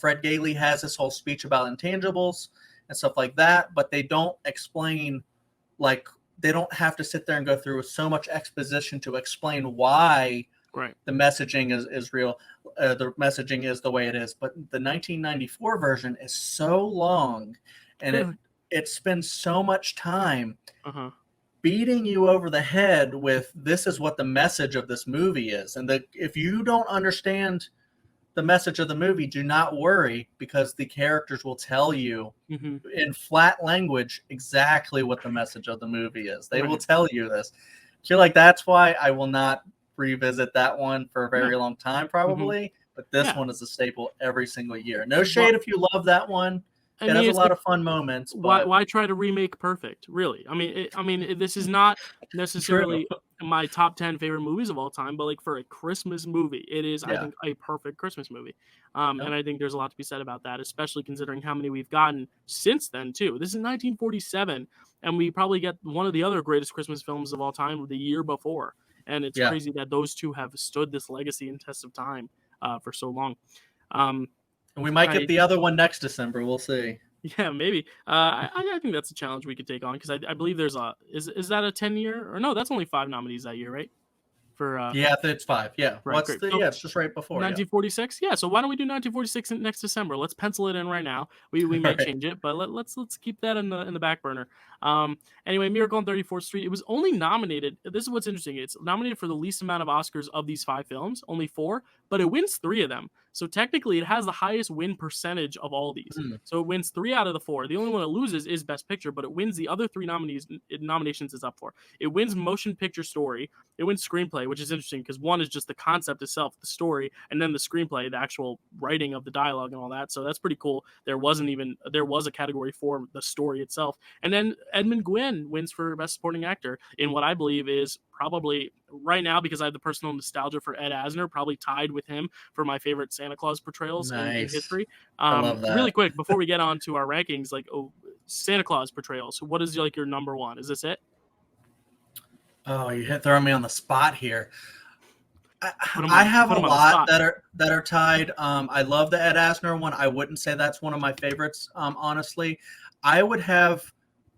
Fred Gailey has this whole speech about intangibles and stuff like that, but they don't explain, like, they don't have to sit there and go through so much exposition to explain why the messaging is real. The messaging is the way it is. But the 1994 version is so long, and it spends so much time beating you over the head with this is what the message of this movie is. And if you don't understand the message of the movie, do not worry, because the characters will tell you in flat language exactly what the message of the movie is. They will tell you this. I feel like that's why I will not revisit that one for a very long time, probably. But this one is a staple every single year. No shade if you love that one. It has a lot of fun moments. But why try to remake Perfect? Really? I mean, this is not necessarily my top 10 favorite movies of all time, but like for a Christmas movie, it is I think a perfect Christmas movie. And I think there's a lot to be said about that, especially considering how many we've gotten since then too. This is 1947, and we probably get one of the other greatest Christmas films of all time the year before. And it's crazy that those two have stood this legacy and test of time for so long. And we might get the other one next December. We'll see. Yeah, maybe. I think that's a challenge we could take on, because I believe there's is that a 10-year, or no? That's only 5 nominees that year, right? For it's 5. Yeah, right, it's just right before 1946. Yeah, so why don't we do 1946 next December? Let's pencil it in right now. We may change it, but let's keep that in the back burner. Anyway, Miracle on 34th Street. It was only nominated. This is what's interesting. It's nominated for the least amount of Oscars of these 5 films, only 4, but it wins 3 of them. So technically, it has the highest win percentage of all these. So it wins 3 out of the 4. The only one it loses is Best Picture, but it wins the other 3 nominations it's up for. It wins Motion Picture Story. It wins Screenplay, which is interesting because one is just the concept itself, the story, and then the screenplay, the actual writing of the dialogue and all that. So that's pretty cool. There was a category for the story itself. And then Edmund Gwenn wins for Best Supporting Actor in what I believe is probably right now, because I have the personal nostalgia for Ed Asner, probably tied with him for my favorite Santa Claus portrayals in history. I love that. Really quick, before we get on to our rankings, Santa Claus portrayals. What is your number one? Is this it? Oh, you're throwing me on the spot here. I have a lot that are tied. I love the Ed Asner one. I wouldn't say that's one of my favorites. Honestly, I would have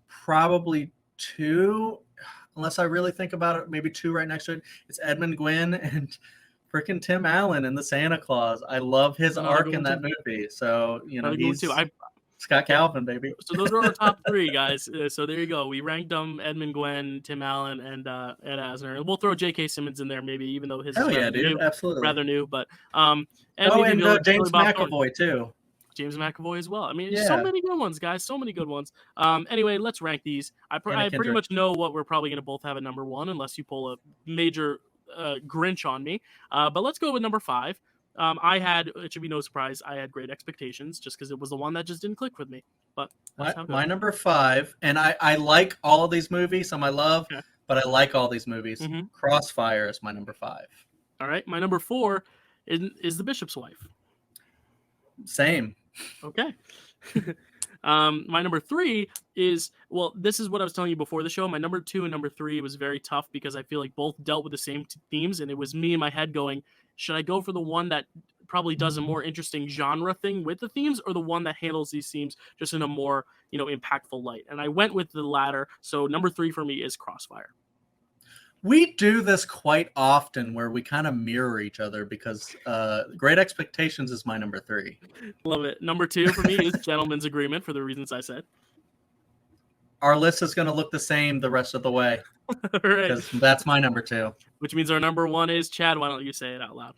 probably 2, unless I really think about it. Maybe 2 right next to it. It's Edmund Gwenn and freaking Tim Allen in the Santa Claus. I love his arc in that movie. So he's Scott Calvin, baby. So those are our top 3, guys. So there you go. We ranked them: Edmund Gwenn, Tim Allen, and Ed Asner. And we'll throw J.K. Simmons in there, maybe, even though his absolutely rather new. But and James McAvoy too. James McAvoy as well. I mean, so many good ones, guys. So many good ones. Anyway, let's rank these. I pretty much know what we're probably going to both have at number 1, unless you pull a major Grinch on me. But let's go with number 5. I had, it should be no surprise, I had Great Expectations just because it was the one that just didn't click with me. But my number 5, and I like all of these movies, some I love, but I like all these movies. Crossfire is my number 5. All right, my number 4 is The Bishop's Wife. Same. Okay. My number 3 is, well, this is what I was telling you before the show. My number 2 and number 3 was very tough because I feel like both dealt with the same themes, and it was me in my head going, should I go for the one that probably does a more interesting genre thing with the themes, or the one that handles these themes just in a more, impactful light? And I went with the latter. So number 3 for me is Crossfire. We do this quite often where we kind of mirror each other because Great Expectations is my number 3. Love it. Number 2 for me is Gentleman's Agreement for the reasons I said. Our list is going to look the same the rest of the way. Right. Because that's my number 2. Which means our number 1 is, Chad, why don't you say it out loud?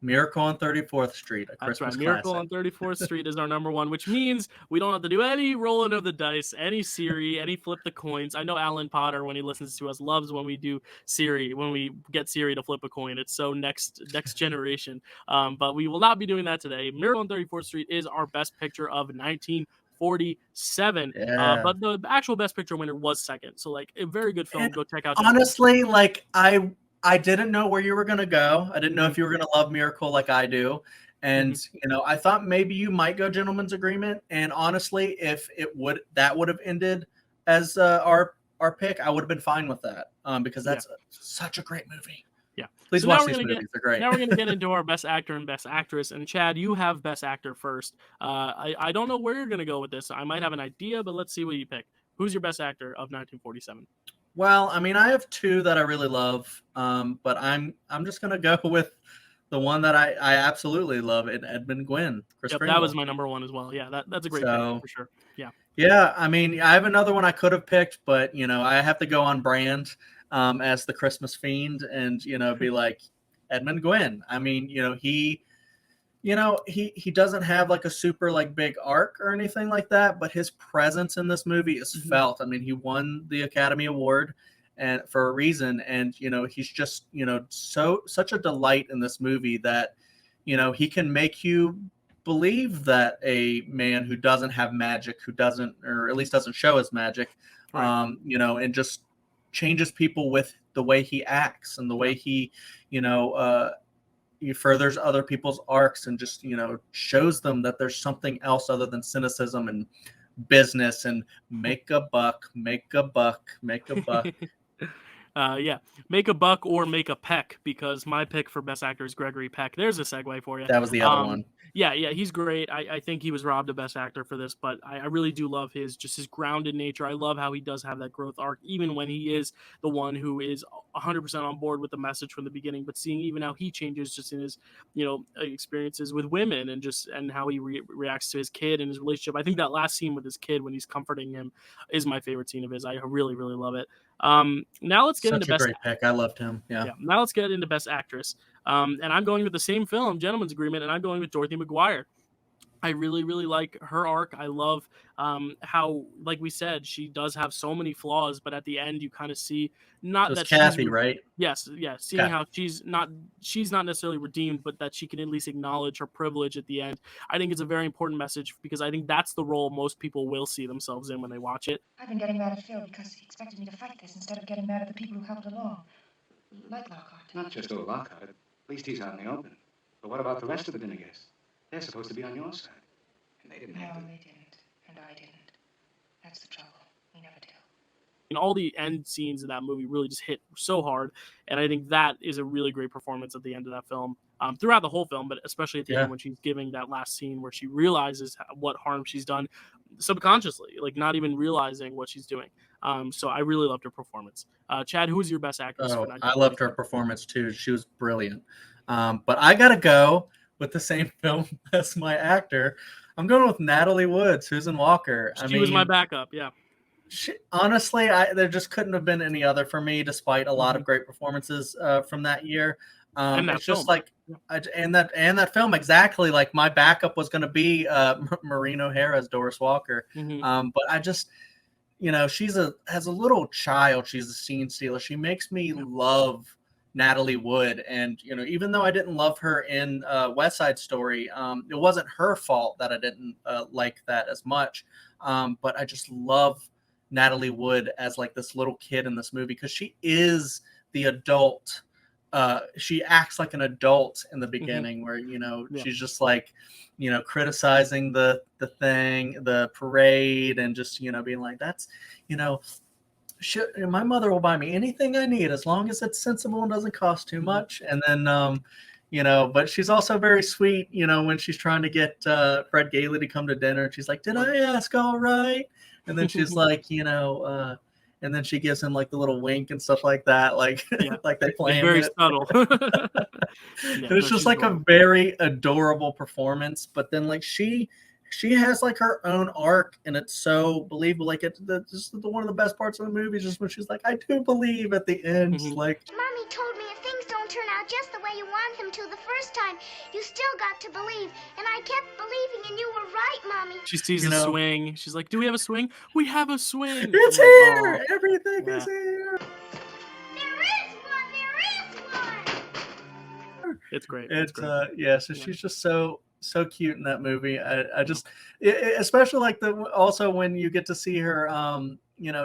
Miracle on 34th Street, a Christmas classic. Miracle on 34th Street is our number 1, which means we don't have to do any rolling of the dice, any Siri, any flip the coins. I know Alan Potter, when he listens to us, loves when we do Siri, when we get Siri to flip a coin. It's so next generation. But we will not be doing that today. Miracle on 34th Street is our best picture of 1947. But the actual best picture winner was second. So a very good film. Go check out. Honestly, I didn't know where you were going to go. I didn't know if you were going to love Miracle like I do. And, I thought maybe you might go Gentleman's Agreement. And honestly, if that would have ended as our pick, I would have been fine with that because that's such a great movie. Yeah. Please watch these movies. They're great. Now we're going to get into our best actor and best actress. And Chad, you have best actor first. I don't know where you're going to go with this. I might have an idea, but let's see what you pick. Who's your best actor of 1947? Well, I mean, I have 2 that I really love, but I'm just gonna go with the one that I absolutely love, in Edmund Gwenn. That was my number 1 as well. Yeah, that's a great pick for sure. Yeah. Yeah, I mean, I have another one I could have picked, but I have to go on brand as the Christmas Fiend, and be like Edmund Gwenn. I mean, he doesn't have a super big arc or anything like that, but his presence in this movie is felt. I mean, he won the Academy Award and for a reason, and he's just such a delight in this movie that he can make you believe that a man who doesn't have magic, who doesn't, or at least doesn't show his magic, and just changes people with the way he acts and the way he he furthers other people's arcs and just shows them that there's something else other than cynicism and business and make a buck. Make a buck or make a peck, because my pick for best actor is Gregory Peck. There's a segue for you. That was the other one. Yeah, he's great. I think he was robbed of best actor for this, but I really do love his grounded nature. I love how he does have that growth arc, even when he is the one who is 100% on board with the message from the beginning, but seeing even how he changes just in his, experiences with women and how he reacts to his kid and his relationship. I think that last scene with his kid when he's comforting him is my favorite scene of his. I really, really love it. Now let's get into best. Great pick. I loved him. Yeah. Now let's get into best actress. And I'm going with the same film, Gentleman's Agreement, and I'm going with Dorothy McGuire. I really, really like her arc. I love how, like we said, she does have so many flaws, but at the end, you kind of see not that Kathy, she's right? Yes, yeah, seeing Okay. how she's not necessarily redeemed, but that she can at least acknowledge her privilege at the end. I think it's a very important message because I think that's the role most people will see themselves in when they watch it. I've been getting mad at Phil because he expected me to fight this instead of getting mad at the people who helped along. Like Lockhart. Not just old Lockhart. At least he's out in the open. But what about the rest of the dinner guests? They're supposed to be on your side. And they didn't have to. No, they didn't. And I didn't. That's the trouble. We never do. And all the end scenes of that movie really just hit so hard, and I think that is a really great performance at the end of that film. Throughout the whole film, but especially at the end when she's giving that last scene where she realizes what harm she's done subconsciously, like not even realizing what she's doing. So I really loved her performance. Chad, who was your best actress? Oh, I loved her performance too. She was brilliant. But I gotta go with the same film as my actor. I'm going with Natalie Wood, Susan Walker. She was my backup, yeah. Honestly, there just couldn't have been any other for me, despite a lot of great performances from that year. And that it's just film. like, and that film exactly. Like my backup was going to be Maureen O'Hara as Doris Walker, but I just, she's as a little child, she's a scene stealer. She makes me love Natalie Wood, and even though I didn't love her in West Side Story, it wasn't her fault that I didn't like that as much. But I just love Natalie Wood as like this little kid in this movie because she is the adult. She acts like an adult in the beginning where, she's just like, criticizing the parade and just, being like, that's, my mother will buy me anything I need as long as it's sensible and doesn't cost too much. And then, but she's also very sweet, when she's trying to get Fred Gailey to come to dinner. She's like, did I ask all right? And then she's like, and then she gives him like the little wink and stuff like that. Like, like they play very subtle. And it's just like a very adorable performance. But then like she has like her own arc and it's so believable. Like just one of the best parts of the movie is just when she's like, I do believe at the end. Like, Mommy told me if things don't turn out just the way you want them to the first time, you still got to believe. And I kept believing and you were right, Mommy. She sees a swing. She's like, do we have a swing? We have a swing. It's here. Everything is here. There is one. It's great. So she's just so cute in that movie. I just, especially like also when you get to see her,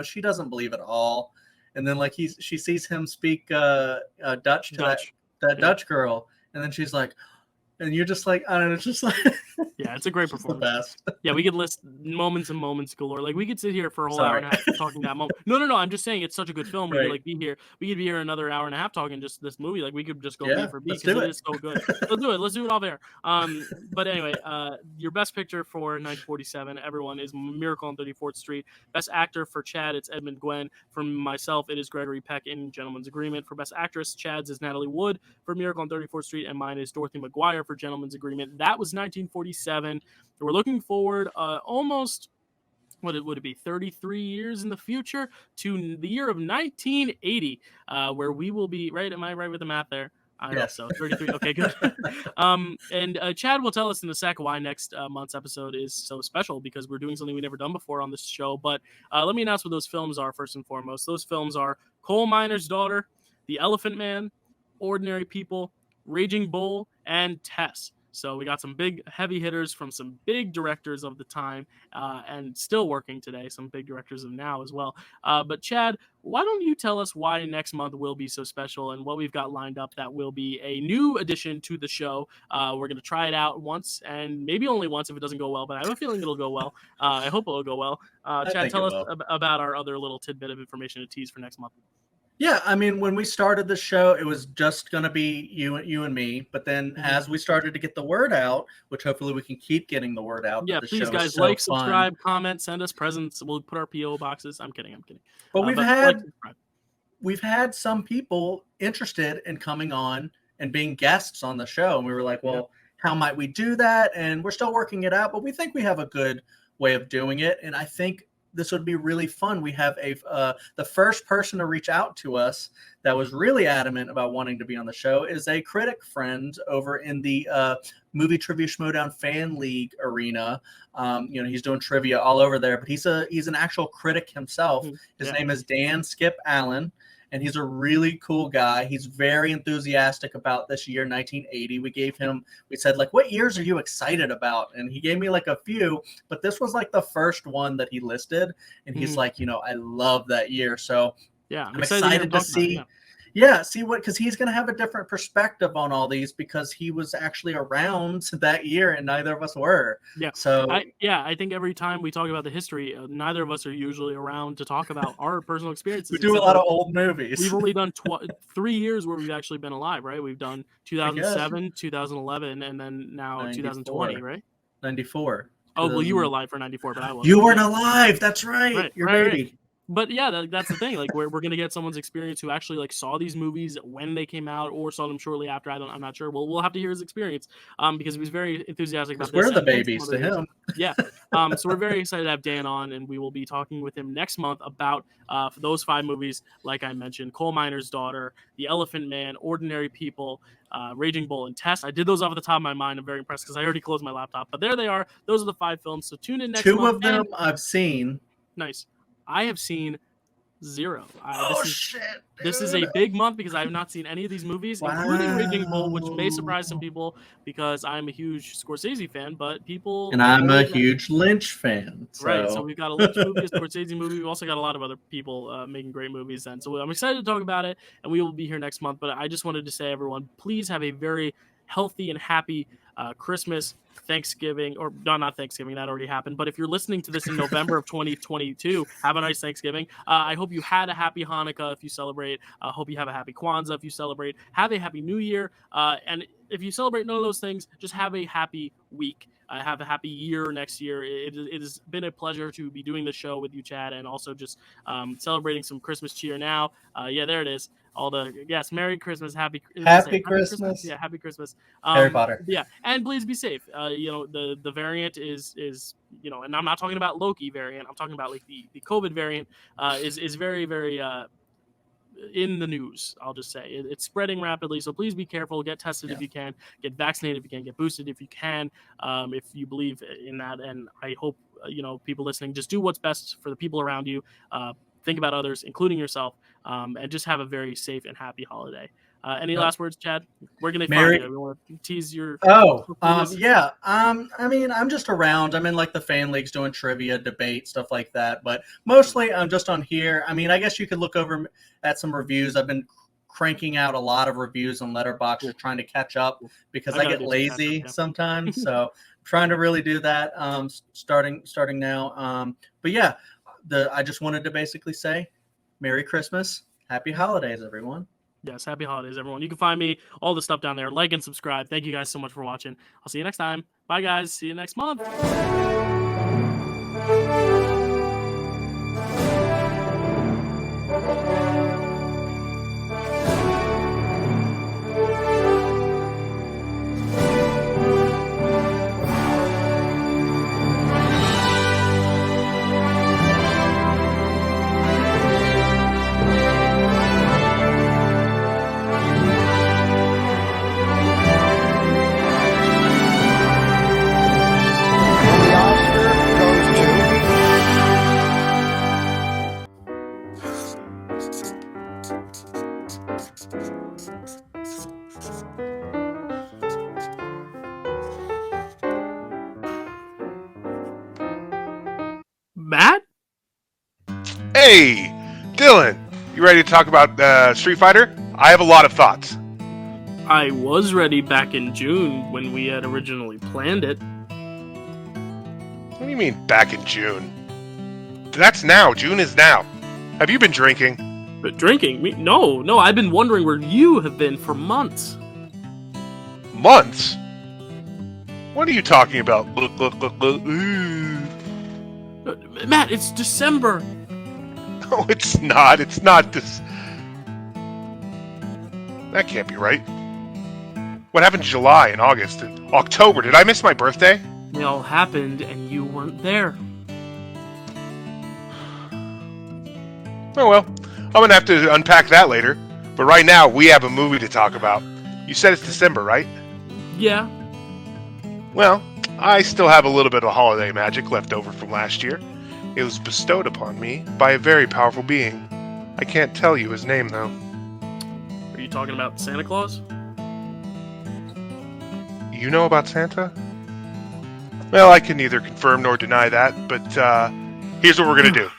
she doesn't believe at all. And then like she sees him speak Dutch to that Dutch girl. And then she's like, and you're just like, I don't know, it's just like, yeah, it's a great performance. The best. Yeah, we could list moments and moments galore. Like we could sit here for a whole hour and a half talking that moment. No. I'm just saying it's such a good film. We could like be here. We could be here another hour and a half talking just this movie. Like we could just go B for B because it is so good. Let's do it. Let's do it all there. But anyway, your best picture for 1947, everyone, is Miracle on 34th Street. Best actor for Chad, it's Edmund Gwenn. For myself, it is Gregory Peck in Gentleman's Agreement. For best actress, Chad's is Natalie Wood for Miracle on 34th Street, and mine is Dorothy McGuire for Gentleman's Agreement. That was 1947. We're looking forward almost, what would it be, 33 years in the future to the year of 1980, where we will be, right? Am I right with the math there? I hope so. 33. Okay, good. And Chad will tell us in a sec why next month's episode is so special, because we're doing something we've never done before on this show. But let me announce what those films are first and foremost. Those films are Coal Miner's Daughter, The Elephant Man, Ordinary People, Raging Bull, and Tess. So we got some big heavy hitters from some big directors of the time and still working today, some big directors of now as well. But Chad, why don't you tell us why next month will be so special and what we've got lined up that will be a new addition to the show. We're going to try it out once and maybe only once if it doesn't go well, but I have a feeling it'll go well. I hope it'll go well. Chad, tell us about our other little tidbit of information to tease for next month. Yeah, I mean, when we started the show, it was just going to be you and me. But then as we started to get the word out, which hopefully we can keep getting the word out. Yeah, please, guys, like, subscribe, comment, send us presents. We'll put our P.O. boxes. I'm kidding. But we've had some people interested in coming on and being guests on the show. And we were like, well, how might we do that? And we're still working it out. But we think we have a good way of doing it. And I think this would be really fun. We have the first person to reach out to us that was really adamant about wanting to be on the show is a critic friend over in the Movie Trivia Schmodown Fan League arena. He's doing trivia all over there, but he's an actual critic himself. His name is Dan Skip Allen. And he's a really cool guy. He's very enthusiastic about this year, 1980. We said, like, what years are you excited about? And he gave me like a few, but this was like the first one that he listed. And he's like, I love that year. So yeah, I'm excited to see. Because he's going to have a different perspective on all these because he was actually around that year and neither of us were. Yeah. So I think every time we talk about the history, neither of us are usually around to talk about our personal experiences. We do a lot of old movies. We've only done 3 years where we've actually been alive, right? We've done 2007, 2011, and then now 2020, right? 94. Oh, well, you were alive for 94, but I wasn't. You weren't alive. That's right. You're baby. Right. But yeah, that's the thing. Like, we're gonna get someone's experience who actually like saw these movies when they came out or saw them shortly after. I'm not sure. We'll have to hear his experience because he was very enthusiastic about this. We're the babies to him. Yeah. So we're very excited to have Dan on, and we will be talking with him next month about those 5 movies, like I mentioned: Coal Miner's Daughter, The Elephant Man, Ordinary People, Raging Bull, and Test. I did those off the top of my mind. I'm very impressed because I already closed my laptop. But there they are. Those are the 5 films. So tune in next month. 2 of them I've seen. Nice. I have seen 0. Shit! This is a big month because I have not seen any of these movies, including Raging Bull, which may surprise some people because I'm a huge Scorsese fan, but people... And I'm a huge Lynch fan. So. Right, so we've got a Lynch movie, a Scorsese movie. We've also got a lot of other people making great movies then. So I'm excited to talk about it, and we will be here next month. But I just wanted to say, everyone, please have a very healthy and happy Christmas, Thanksgiving, or no, not Thanksgiving, that already happened. But if you're listening to this in November of 2022, have a nice Thanksgiving. I hope you had a happy Hanukkah if you celebrate. I hope you have a happy Kwanzaa if you celebrate. Have a happy New Year. And if you celebrate none of those things, just have a happy week. Have a happy year next year. It has been a pleasure to be doing the show with you, Chad, and also just celebrating some Christmas cheer now. Yeah, there it is. Merry Christmas, happy Christmas. Yeah, happy Christmas. Harry Potter. Yeah, and please be safe. The variant is and I'm not talking about Loki variant. I'm talking about like the COVID variant is very, very in the news. I'll just say it's spreading rapidly, so please be careful. Get tested if you can, get vaccinated if you can, get boosted if you can, if you believe in that. And I hope people listening, just do what's best for the people around you. Think about others, including yourself, and just have a very safe and happy holiday. Any last words, Chad? Where can they find you? We want to tease your... yeah. I mean, I'm just around. I'm in like the fan leagues doing trivia, debate, stuff like that. But mostly I'm just on here. I mean, I guess you could look over at some reviews. I've been cranking out a lot of reviews on Letterboxd, trying to catch up because I get lazy sometimes. So I'm trying to really do that starting now. But yeah, I just wanted to basically say Merry Christmas. Happy holidays, everyone. Yes, happy holidays, everyone. You can find me, all the stuff down there. Like and subscribe. Thank you guys so much for watching. I'll see you next time. Bye, guys. See you next month. Matt? Hey, Dylan, you ready to talk about Street Fighter? I have a lot of thoughts. I was ready back in June when we had originally planned it. What do you mean, back in June? That's now. June is now. Have you been drinking? But drinking? No, I've been wondering where you have been for months. Months? What are you talking about? Look. Matt, it's December. No, it's not. It's not this. That can't be right. What happened in July and August and October? Did I miss my birthday? They all happened and you weren't there. Oh well, I'm gonna have to unpack that later. But right now, we have a movie to talk about. You said it's December, right? Yeah. Well, I still have a little bit of holiday magic left over from last year. It was bestowed upon me by a very powerful being. I can't tell you his name, though. Are you talking about Santa Claus? You know about Santa? Well, I can neither confirm nor deny that, but here's what we're gonna do.